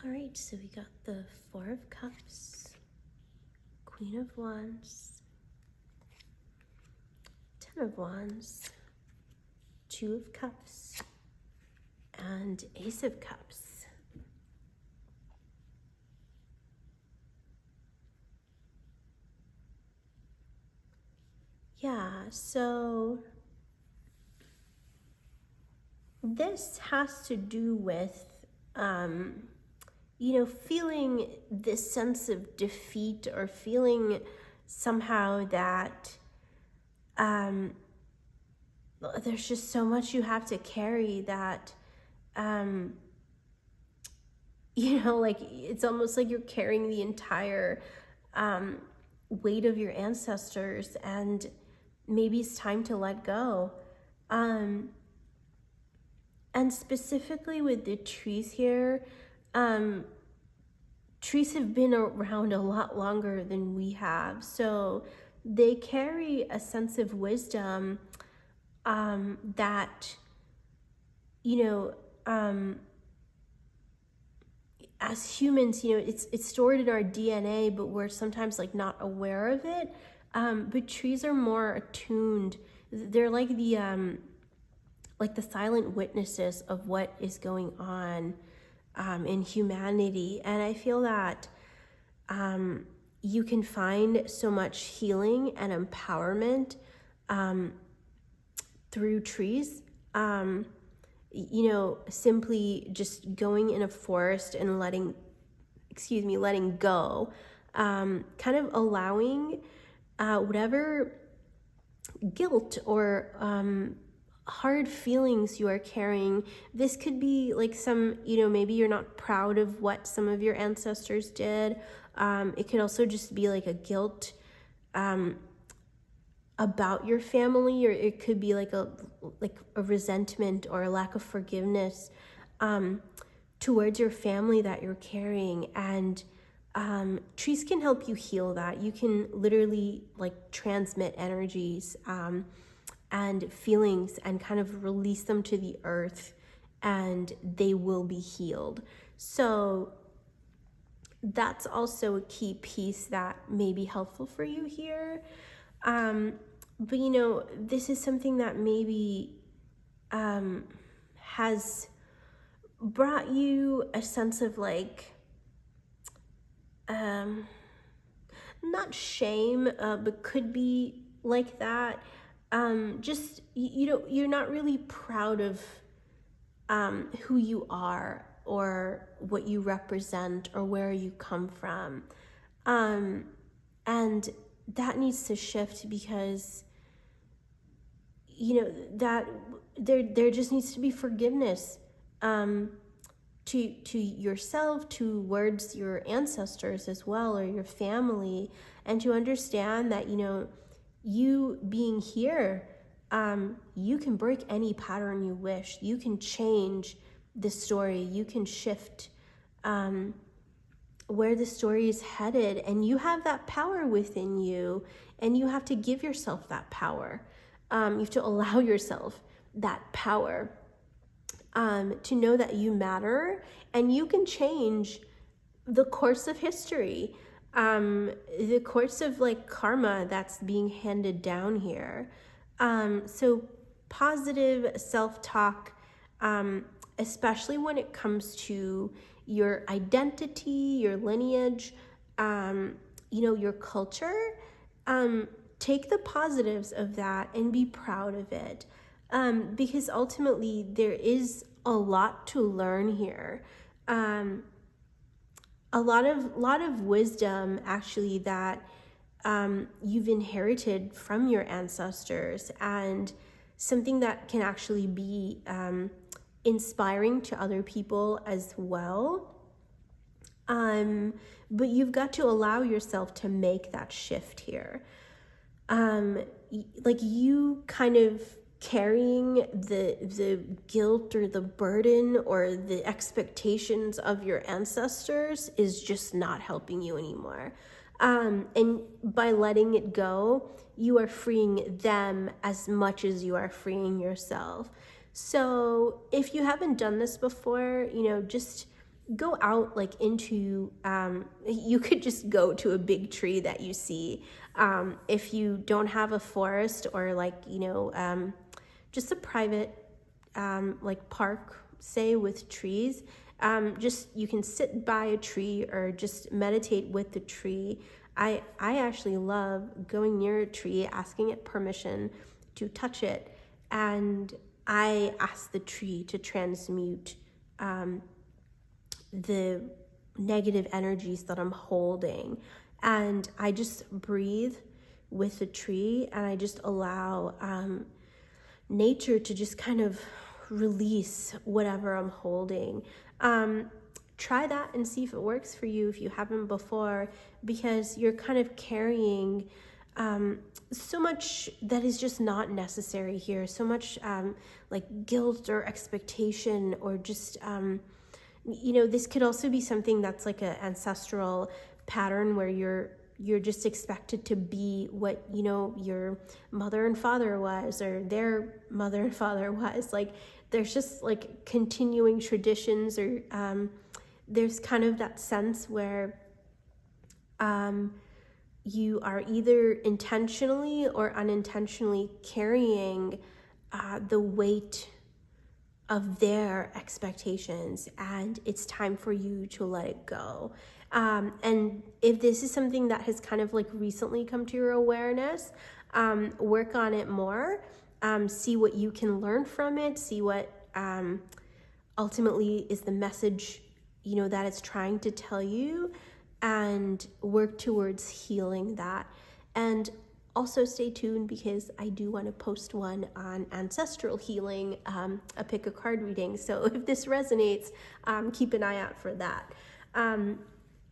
All right, so we got the Four of Cups, Queen of Wands, Ten of Wands, Two of Cups, and Ace of Cups. Yeah, so this has to do with you know, feeling this sense of defeat, or feeling somehow that there's just so much you have to carry that, you know, like it's almost like you're carrying the entire weight of your ancestors, and maybe it's time to let go. And specifically with the trees here, trees have been around a lot longer than we have, so they carry a sense of wisdom that, you know, as humans, you know, it's stored in our DNA, but we're sometimes like not aware of it. But trees are more attuned. They're like the silent witnesses of what is going on in humanity. And I feel that you can find so much healing and empowerment through trees. You know, simply just going in a forest and letting go, kind of allowing whatever guilt or hard feelings you are carrying. This could be like some, you know, maybe you're not proud of what some of your ancestors did. It could also just be like a guilt about your family, or it could be like a resentment or a lack of forgiveness towards your family that you're carrying. And trees can help you heal that. You can literally like transmit energies and feelings and kind of release them to the earth, and they will be healed. So that's also a key piece that may be helpful for you here. But you know, this is something that maybe has brought you a sense of like, not shame, but could be like that. Just, you know, you're not really proud of who you are, or what you represent, or where you come from. And that needs to shift, because, you know, that there just needs to be forgiveness to yourself, towards your ancestors as well, or your family, and to understand that, you know, you being here, you can break any pattern you wish. You can change the story. You can shift where the story is headed, and you have that power within you, and you have to give yourself that power. You have to allow yourself that power to know that you matter, and you can change the course of history, the course of like karma that's being handed down here. So positive self-talk, especially when it comes to your identity, your lineage, you know, your culture, take the positives of that and be proud of it. Because ultimately there is a lot to learn here. A lot of wisdom actually that you've inherited from your ancestors, and something that can actually be inspiring to other people as well. But you've got to allow yourself to make that shift here. Like you kind of carrying the guilt or the burden or the expectations of your ancestors is just not helping you anymore. And by letting it go, you are freeing them as much as you are freeing yourself. So if you haven't done this before, you know, just go out like into, you could just go to a big tree that you see. If you don't have a forest or like, you know, just a private like park, say, with trees, just you can sit by a tree or just meditate with the tree. I actually love going near a tree, asking it permission to touch it, and I ask the tree to transmute the negative energies that I'm holding, and I just breathe with the tree, and I just allow nature to just kind of release whatever I'm holding. Try that and see if it works for you if you haven't before, because you're kind of carrying so much that is just not necessary here. So much like guilt or expectation, or just, you know, this could also be something that's like an ancestral pattern where you're just expected to be what, you know, your mother and father was, or their mother and father was. Like there's just like continuing traditions, or there's kind of that sense where you are either intentionally or unintentionally carrying the weight of their expectations, and it's time for you to let it go. And if this is something that has kind of like recently come to your awareness, work on it more, see what you can learn from it, see what ultimately is the message, you know, that it's trying to tell you, and work towards healing that. And also stay tuned, because I do want to post one on ancestral healing, a pick a card reading. So if this resonates, keep an eye out for that.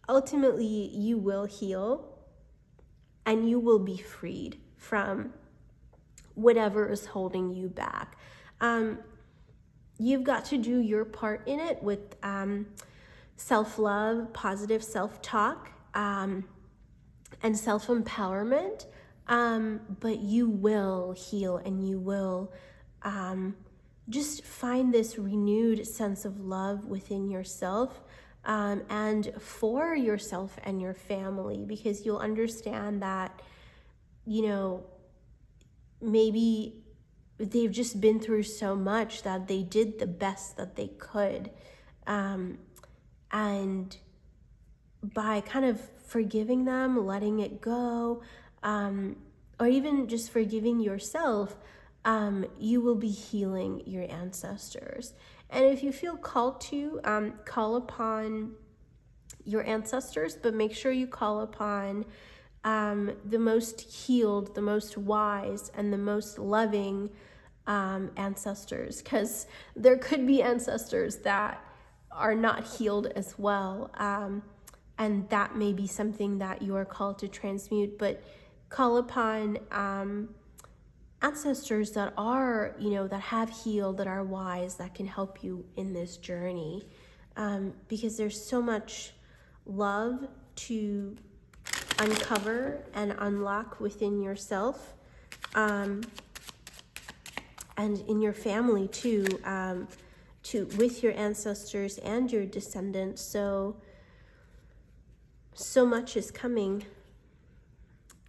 Ultimately, you will heal, and you will be freed from whatever is holding you back. You've got to do your part in it with self-love, positive self-talk, and self-empowerment. But you will heal, and you will just find this renewed sense of love within yourself, and for yourself and your family, because you'll understand that, you know, maybe they've just been through so much that they did the best that they could. And by kind of forgiving them, letting it go, or even just forgiving yourself, you will be healing your ancestors. And if you feel called to, call upon your ancestors, but make sure you call upon the most healed, the most wise, and the most loving ancestors, because there could be ancestors that are not healed as well. And that may be something that you are called to transmute, but call upon ancestors that are, that have healed, that are wise, that can help you in this journey. Because there's so much love to uncover and unlock within yourself, and in your family too, with your ancestors and your descendants. So much is coming.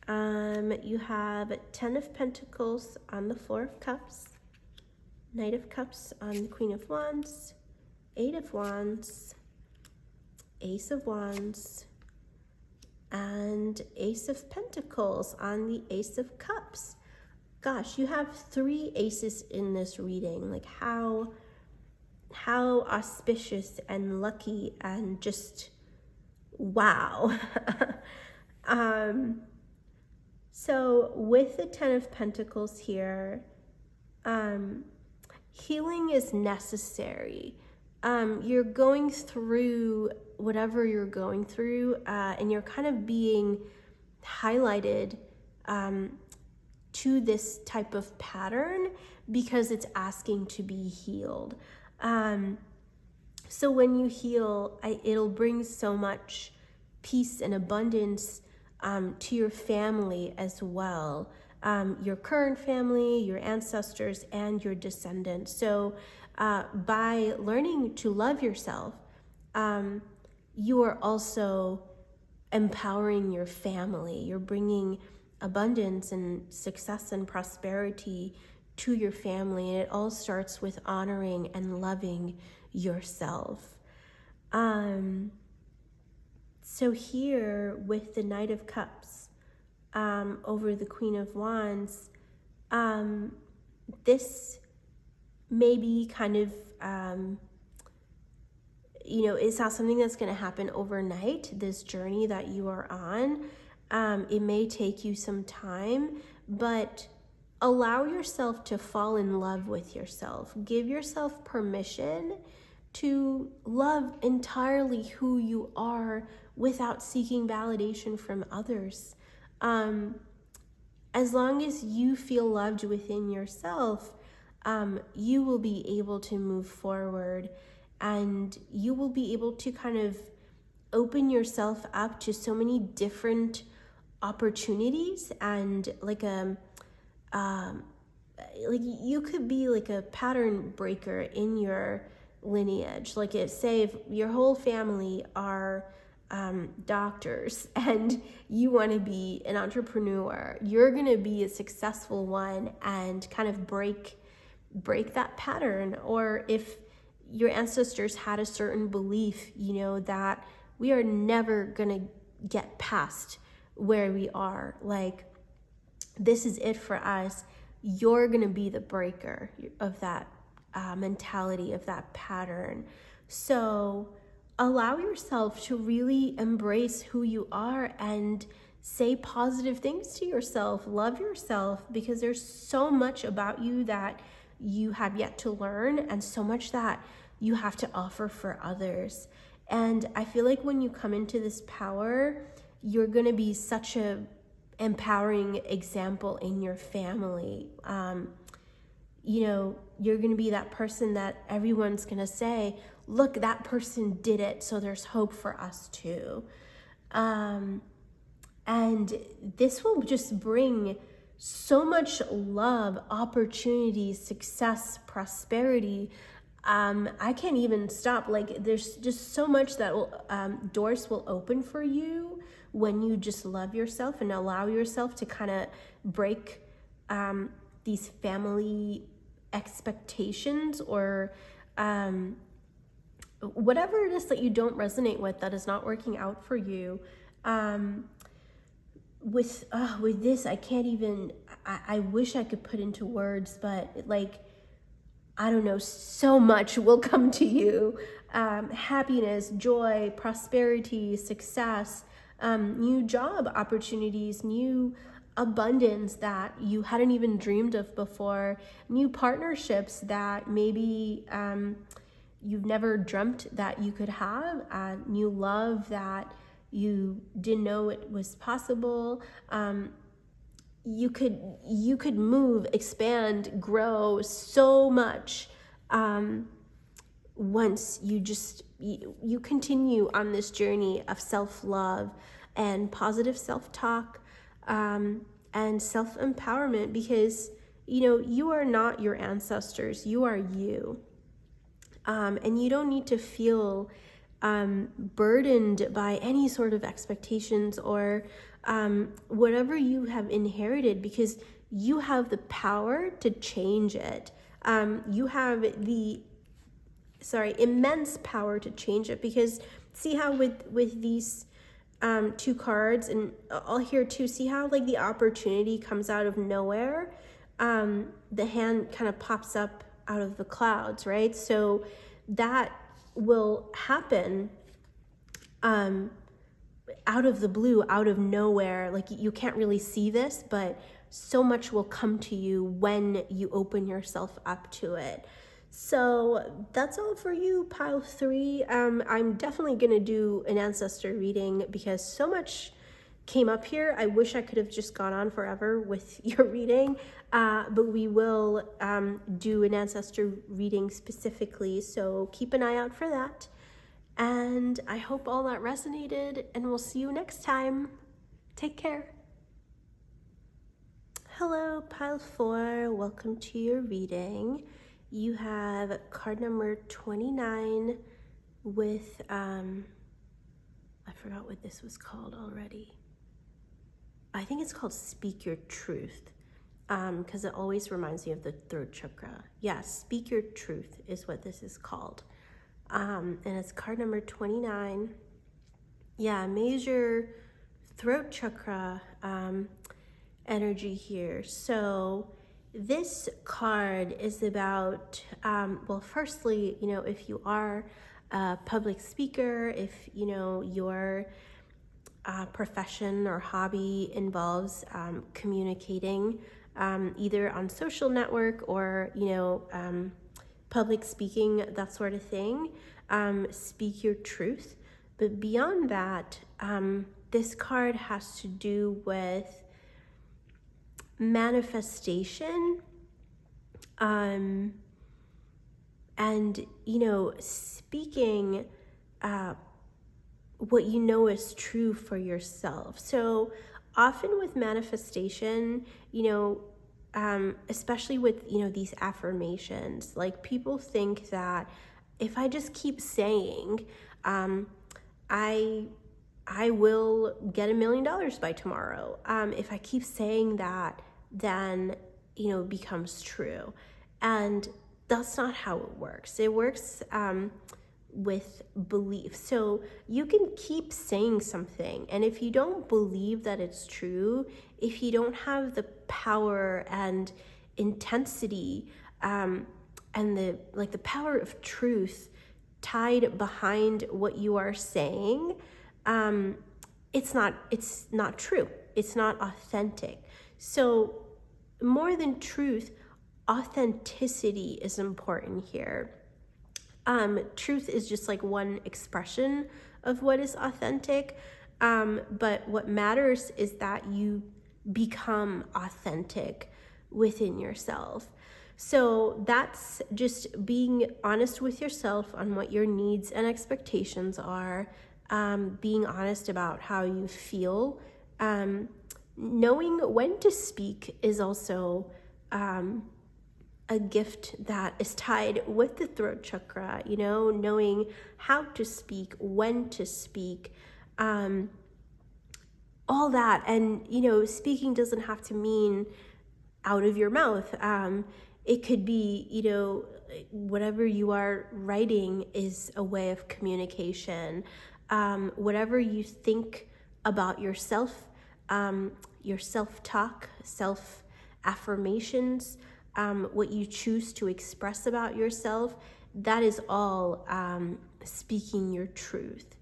You have 10 of Pentacles on the Four of Cups, Knight of Cups on the Queen of Wands, 8 of Wands, Ace of Wands, and Ace of Pentacles on the Ace of Cups. Gosh, you have 3 aces in this reading. Like how auspicious and lucky and just wow. So with the 10 of Pentacles here, healing is necessary. You're going through whatever you're going through, and you're kind of being highlighted to this type of pattern because it's asking to be healed. So when you heal, it'll bring so much peace and abundance to your family as well, your current family, your ancestors, and your descendants. So by learning to love yourself, you are also empowering your family. You're bringing abundance and success and prosperity to your family, and it all starts with honoring and loving yourself. So here with the Knight of Cups over the Queen of Wands, this may be kind of, it's not something that's going to happen overnight, this journey that you are on. It may take you some time, but allow yourself to fall in love with yourself. Give yourself permission to love entirely who you are without seeking validation from others. As long as you feel loved within yourself, you will be able to move forward, and you will be able to kind of open yourself up to so many different opportunities, and like you could be like a pattern breaker in your lineage. Like if your whole family are doctors and you want to be an entrepreneur, you're going to be a successful one and kind of break that pattern. Or if your ancestors had a certain belief, that we are never going to get past where we are, like this is it for us, you're going to be the breaker of that mentality, of that pattern. So allow yourself to really embrace who you are and say positive things to yourself. Love yourself, because there's so much about you that you have yet to learn, and so much that you have to offer for others. And I feel like when you come into this power, you're going to be such a empowering example in your family. You're going to be that person that everyone's going to say, look, that person did it, so there's hope for us too. And this will just bring so much love, opportunity, success, prosperity. I can't even stop. Like there's just so much that will, doors will open for you when you just love yourself and allow yourself to kind of break these family expectations, or whatever it is that you don't resonate with, that is not working out for you. With this, I can't even, I wish I could put into words, but I don't know, so much will come to you. Happiness, joy, prosperity, success, new job opportunities, new abundance that you hadn't even dreamed of before, new partnerships that maybe you've never dreamt that you could have, new love that you didn't know it was possible. You could move, expand, grow so much once you continue on this journey of self-love and positive self-talk and self-empowerment, because you are not your ancestors, you are you. And you don't need to feel burdened by any sort of expectations or whatever you have inherited, because you have the power to change it. You have the immense power to change it, because see how with these two cards, and I'll hear too, see how like the opportunity comes out of nowhere. The hand kind of pops up out of the clouds, right? So that will happen out of the blue, out of nowhere. Like you can't really see this, but so much will come to you when you open yourself up to it. So that's all for you, pile 3. I'm definitely gonna do an ancestor reading because so much came up here. I wish I could have just gone on forever with your reading, but we will do an ancestor reading specifically, so keep an eye out for that. And I hope all that resonated, and we'll see you next time. Take care. Hello, pile 4. Welcome to your reading. You have card number 29 with, I forgot what this was called already. I think it's called Speak Your Truth, because it always reminds me of the throat chakra. Yeah, Speak Your Truth is what this is called. And it's card number 29. Yeah, major throat chakra energy here. So this card is about, well, firstly, if you are a public speaker, if, your profession or hobby involves communicating either on social network or, public speaking, that sort of thing, speak your truth. But beyond that, this card has to do with manifestation, and speaking what you know is true for yourself. So often with manifestation, especially with these affirmations, like people think that if I just keep saying I will get $1 million by tomorrow, if I keep saying that, then it becomes true. And that's not how it works. It works with belief. So you can keep saying something, and if you don't believe that it's true, if you don't have the power and intensity and the power of truth tied behind what you are saying, it's not true. It's not authentic. So more than truth, authenticity is important here. Truth is just like one expression of what is authentic, but what matters is that you become authentic within yourself. So that's just being honest with yourself on what your needs and expectations are, being honest about how you feel, knowing when to speak is also a gift that is tied with the throat chakra, knowing how to speak, when to speak, all that. And, speaking doesn't have to mean out of your mouth. It could be, whatever you are writing is a way of communication. Whatever you think about yourself, your self-talk, self-affirmations, what you choose to express about yourself, that is all speaking your truth.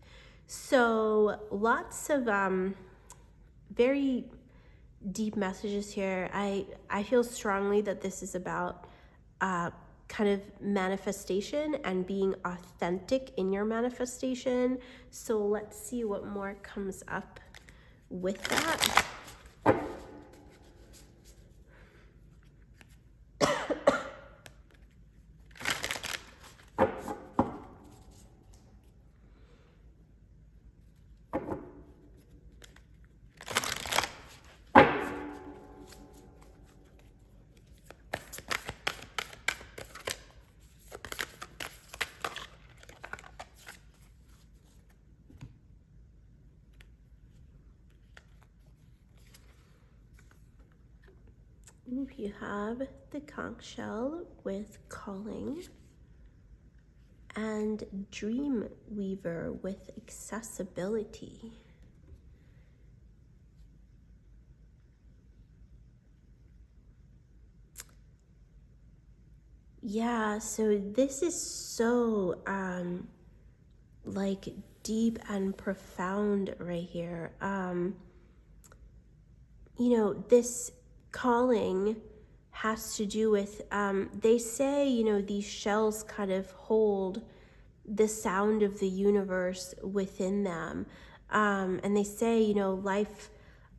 So lots of very deep messages here. I feel strongly that this is about kind of manifestation and being authentic in your manifestation. So let's see what more comes up with that. You have the conch shell with calling, and dream weaver with accessibility. Yeah, so this is so like deep and profound right here. This calling has to do with, they say, these shells kind of hold the sound of the universe within them. And they say, life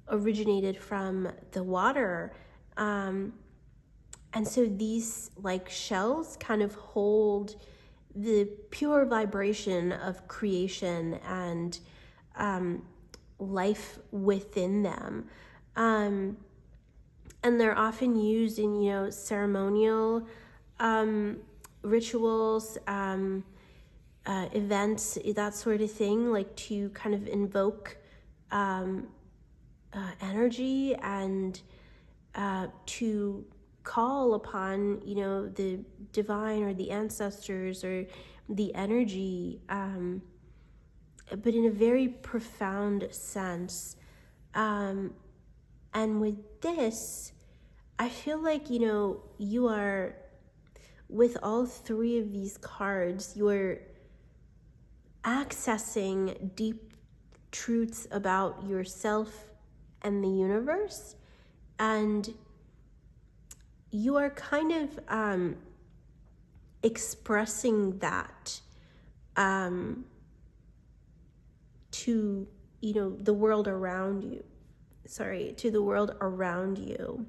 originated from the water. And so these like shells kind of hold the pure vibration of creation and life within them. And they're often used in, ceremonial rituals, events, that sort of thing, like to kind of invoke energy and to call upon, the divine or the ancestors or the energy, but in a very profound sense. And with this, I feel like, you are, with all three of these cards, you're accessing deep truths about yourself and the universe. And you are kind of expressing that to, the world around you. To the world around you.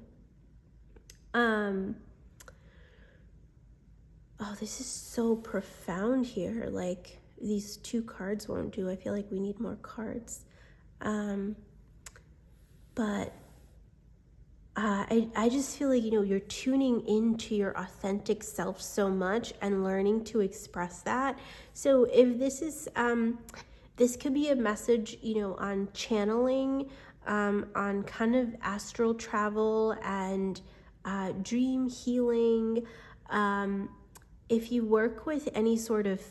This is so profound here. Like, these two cards won't do. I feel like we need more cards. But I just feel like, you're tuning into your authentic self so much and learning to express that. So if this is, this could be a message, on channeling, on kind of astral travel and dream healing. If you work with any sort of,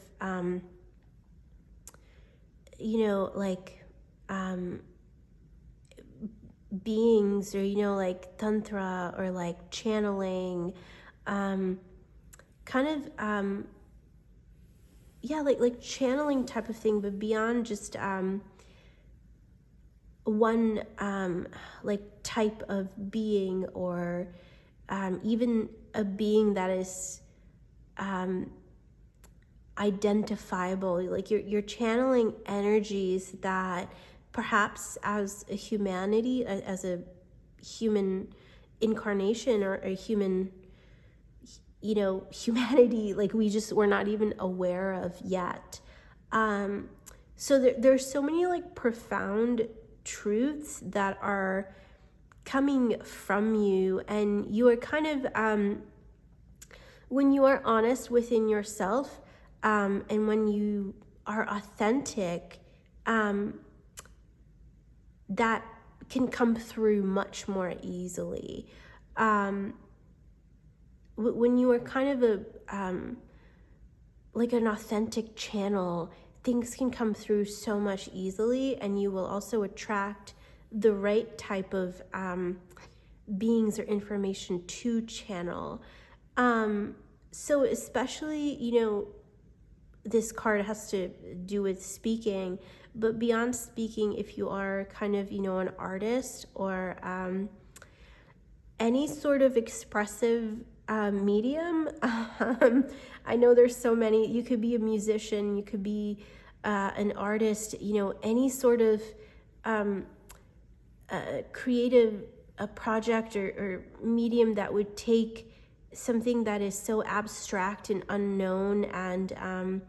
beings, or, like tantra or like channeling, kind of, like channeling type of thing, but beyond just, one like type of being, or even a being that is identifiable. Like you're channeling energies that perhaps as a humanity, as a human incarnation, or a human, humanity, like we're not even aware of yet. So there's so many like profound truths that are coming from you, and you are kind of, when you are honest within yourself, and when you are authentic, that can come through much more easily. When you are kind of a, like an authentic channel, things can come through so much easily, and you will also attract the right type of beings or information to channel. So especially, this card has to do with speaking, but beyond speaking, if you are kind of, an artist, or any sort of expressive medium. I know there's so many. You could be a musician, you could be an artist, any sort of creative project or medium that would take something that is so abstract and unknown and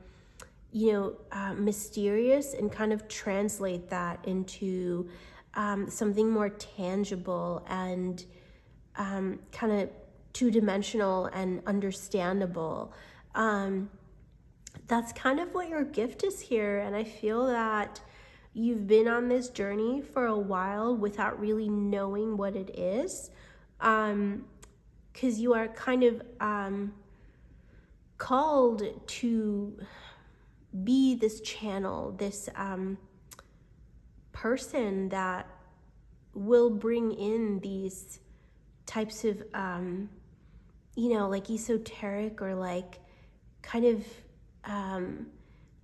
mysterious and kind of translate that into something more tangible and kind of two-dimensional and understandable. That's kind of what your gift is here, and I feel that you've been on this journey for a while without really knowing what it is, because you are kind of called to be this channel, this person that will bring in these types of like esoteric or like kind of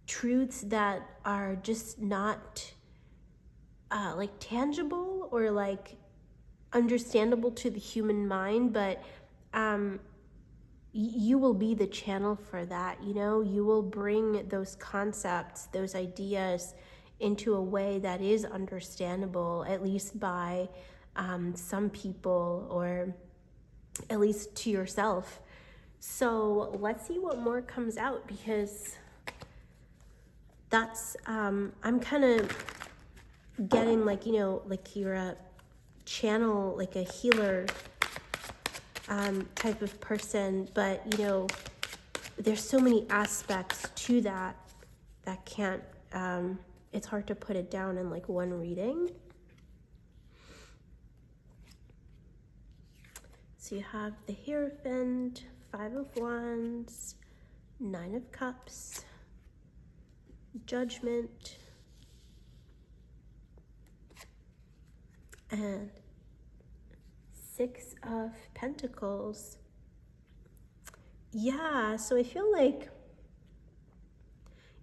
truths that are just not like tangible or like understandable to the human mind, but you will be the channel for that. You will bring those concepts, those ideas into a way that is understandable, at least by some people, or at least to yourself. So let's see what more comes out, because that's I'm kind of getting like you're a channel, like a healer type of person, but there's so many aspects to that can't it's hard to put it down in like one reading. So you have the Hierophant, 5 of Wands, 9 of Cups, Judgment, and 6 of Pentacles. Yeah, so I feel like,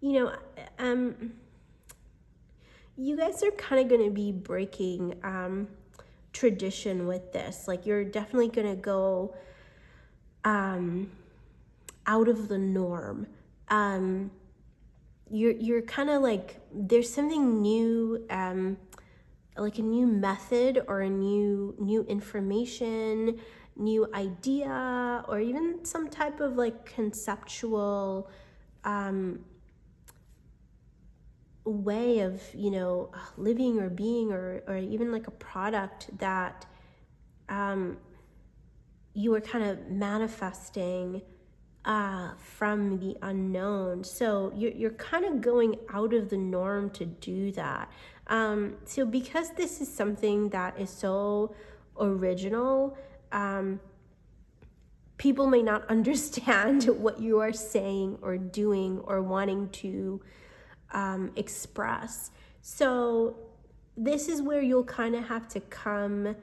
you guys are kind of going to be breaking tradition with this. Like, you're definitely going to go out of the norm. You're kind of like, there's something new, like a new method or a new information, new idea, or even some type of like conceptual way of living or being, or even like a product that you are kind of manifesting from the unknown. So you're kind of going out of the norm to do that. So because this is something that is so original, people may not understand what you are saying or doing or wanting to express. So this is where you'll kind of have to come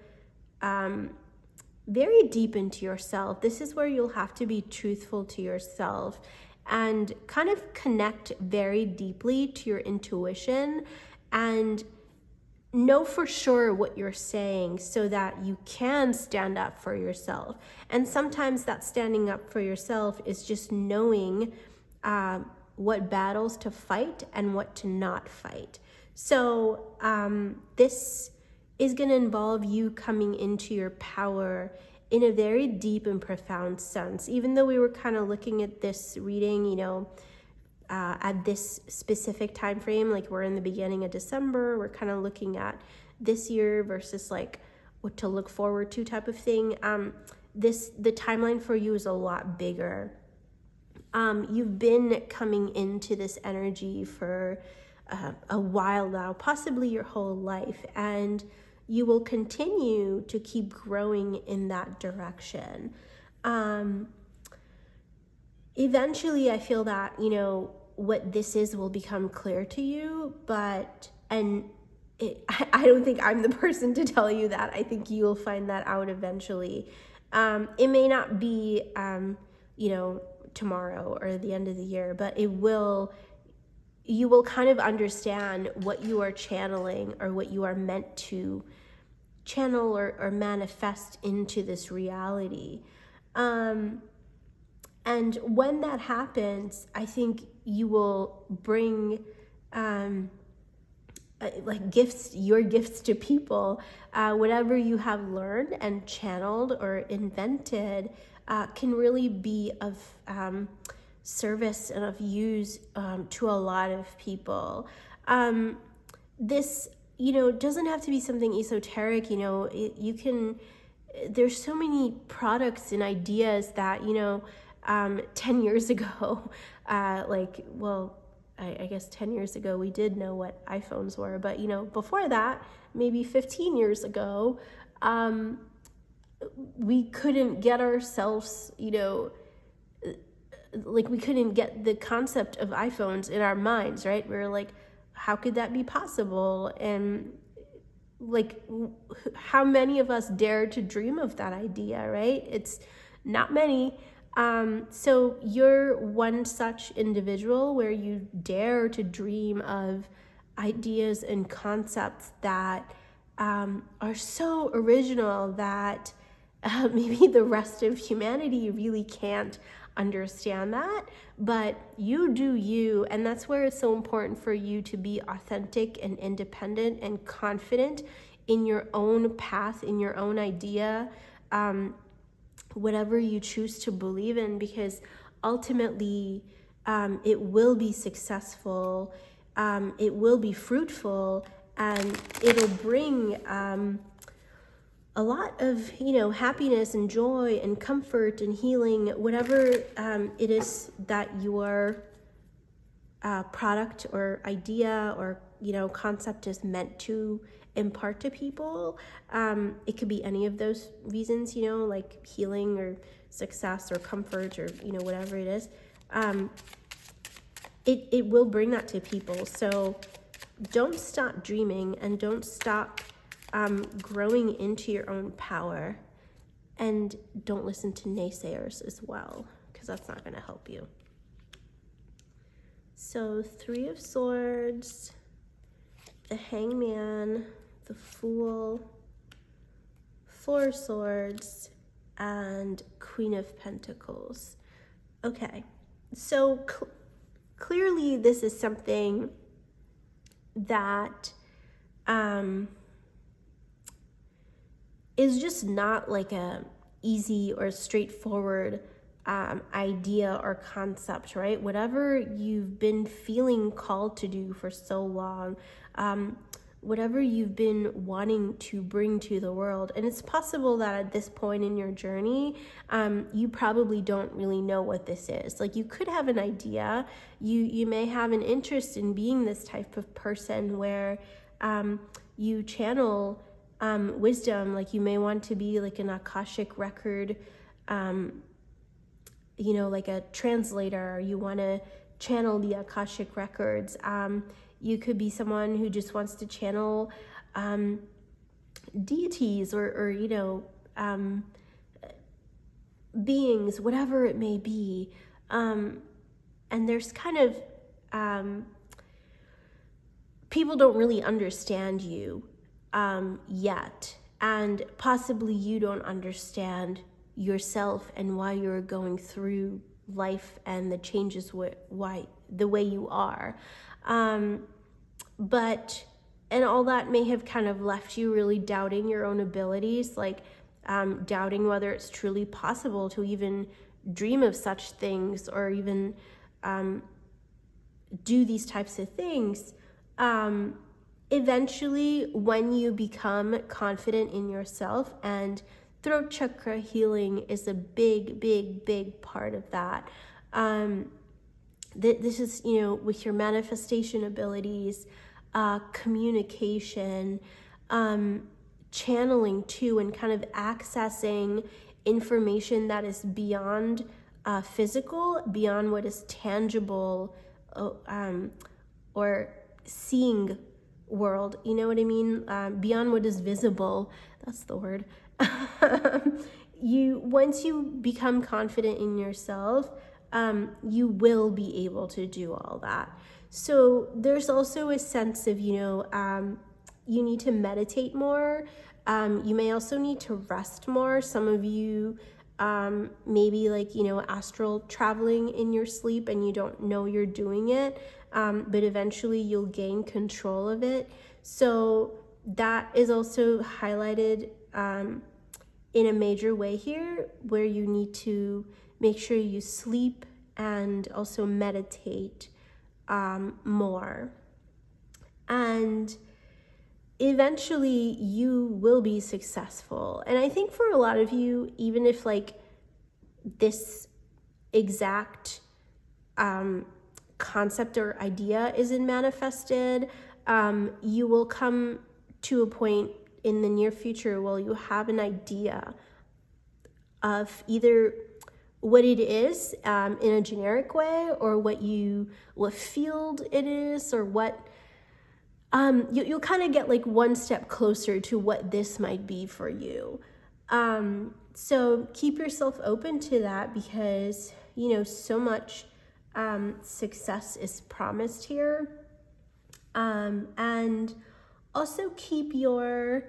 very deep into yourself. This is where you'll have to be truthful to yourself and kind of connect very deeply to your intuition and know for sure what you're saying so that you can stand up for yourself. And sometimes that standing up for yourself is just knowing what battles to fight and what to not fight. So this is going to involve you coming into your power in a very deep and profound sense. Even though we were kind of looking at this reading, at this specific time frame, like we're in the beginning of December, we're kind of looking at this year versus like what to look forward to type of thing. The timeline for you is a lot bigger. You've been coming into this energy for a while now, possibly your whole life, and you will continue to keep growing in that direction. Eventually, I feel that, what this is will become clear to you, I don't think I'm the person to tell you that. I think you'll find that out eventually. It may not be, tomorrow or the end of the year, but you will kind of understand what you are channeling or what you are meant to channel or manifest into this reality. And when that happens, I think you will bring like gifts, your gifts to people. Whatever you have learned and channeled or invented can really be of service and of use to a lot of people. This, doesn't have to be something esoteric. You can, there's so many products and ideas that, 10 years ago, I guess 10 years ago we did know what iPhones were, but before that, maybe 15 years ago, we couldn't get ourselves, like we couldn't get the concept of iPhones in our minds, right? We were like, how could that be possible? And like, how many of us dare to dream of that idea, right? It's not many. So you're one such individual where you dare to dream of ideas and concepts that are so original that maybe the rest of humanity really can't understand that, but you do you, and that's where it's so important for you to be authentic and independent and confident in your own path, in your own idea, whatever you choose to believe in, because ultimately it will be successful, it will be fruitful, and it'll bring a lot of, happiness and joy and comfort and healing, whatever it is that your product or idea or, concept is meant to impart to people. It could be any of those reasons, like healing or success or comfort or, whatever it is. It will bring that to people. So don't stop dreaming and don't stop growing into your own power, and don't listen to naysayers as well, because that's not going to help you. So 3 of Swords, the Hangman, the Fool, 4 of Swords, and Queen of Pentacles. Okay, so clearly this is something that is just not like a easy or straightforward idea or concept, right? Whatever you've been feeling called to do for so long, whatever you've been wanting to bring to the world. And it's possible that at this point in your journey, you probably don't really know what this is. Like, you could have an idea, you may have an interest in being this type of person where you channel wisdom, like you may want to be like an Akashic record, like a translator. You want to channel the Akashic records. You could be someone who just wants to channel deities or beings, whatever it may be. And there's kind of people don't really understand you yet, and possibly you don't understand yourself and why you're going through life and the changes why the way you are, but all that may have kind of left you really doubting your own abilities, like doubting whether it's truly possible to even dream of such things or even do these types of things. Eventually, when you become confident in yourself, and throat chakra healing is a big, big, big part of that. This is, with your manifestation abilities, communication, channeling too, and kind of accessing information that is beyond physical, beyond what is tangible, or seeing world, you know what I mean? Beyond what is visible, that's the word. Once you become confident in yourself, you will be able to do all that. So there's also a sense of, you need to meditate more. You may also need to rest more. Some of you maybe like, astral traveling in your sleep and you don't know you're doing it, but eventually you'll gain control of it. So that is also highlighted in a major way here, where you need to make sure you sleep and also meditate more. And eventually you will be successful. And I think for a lot of you, even if like this exact concept or idea isn't manifested, you will come to a point in the near future where you have an idea of either what it is in a generic way, or what field it is, or what you'll kind of get like one step closer to what this might be for you. So keep yourself open to that, because so much success is promised here. And also keep your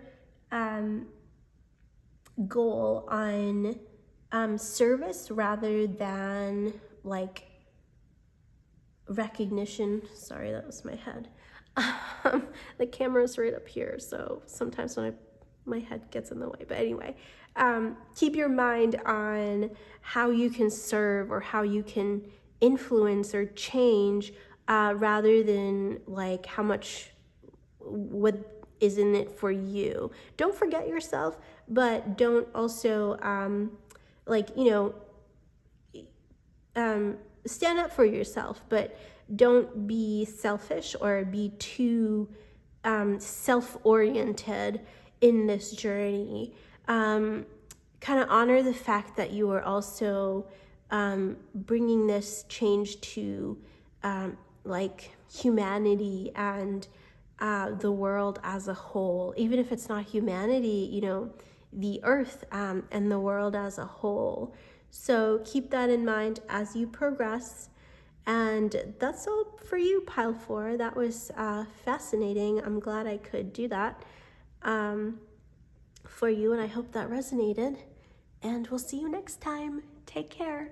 goal on service rather than like recognition. Sorry, that was my head. The camera's right up here, so sometimes when my head gets in the way. But anyway, keep your mind on how you can serve or how you can influence or change, rather than like how much, what is in it for you. Don't forget yourself, but don't also stand up for yourself, but don't be selfish or be too self-oriented in this journey. Kind of honor the fact that you are also bringing this change to like humanity and the world as a whole, even if it's not humanity, the earth and the world as a whole. So keep that in mind as you progress. And that's all for you, Pile 4. That was fascinating. I'm glad I could do that for you, and I hope that resonated. And we'll see you next time. Take care.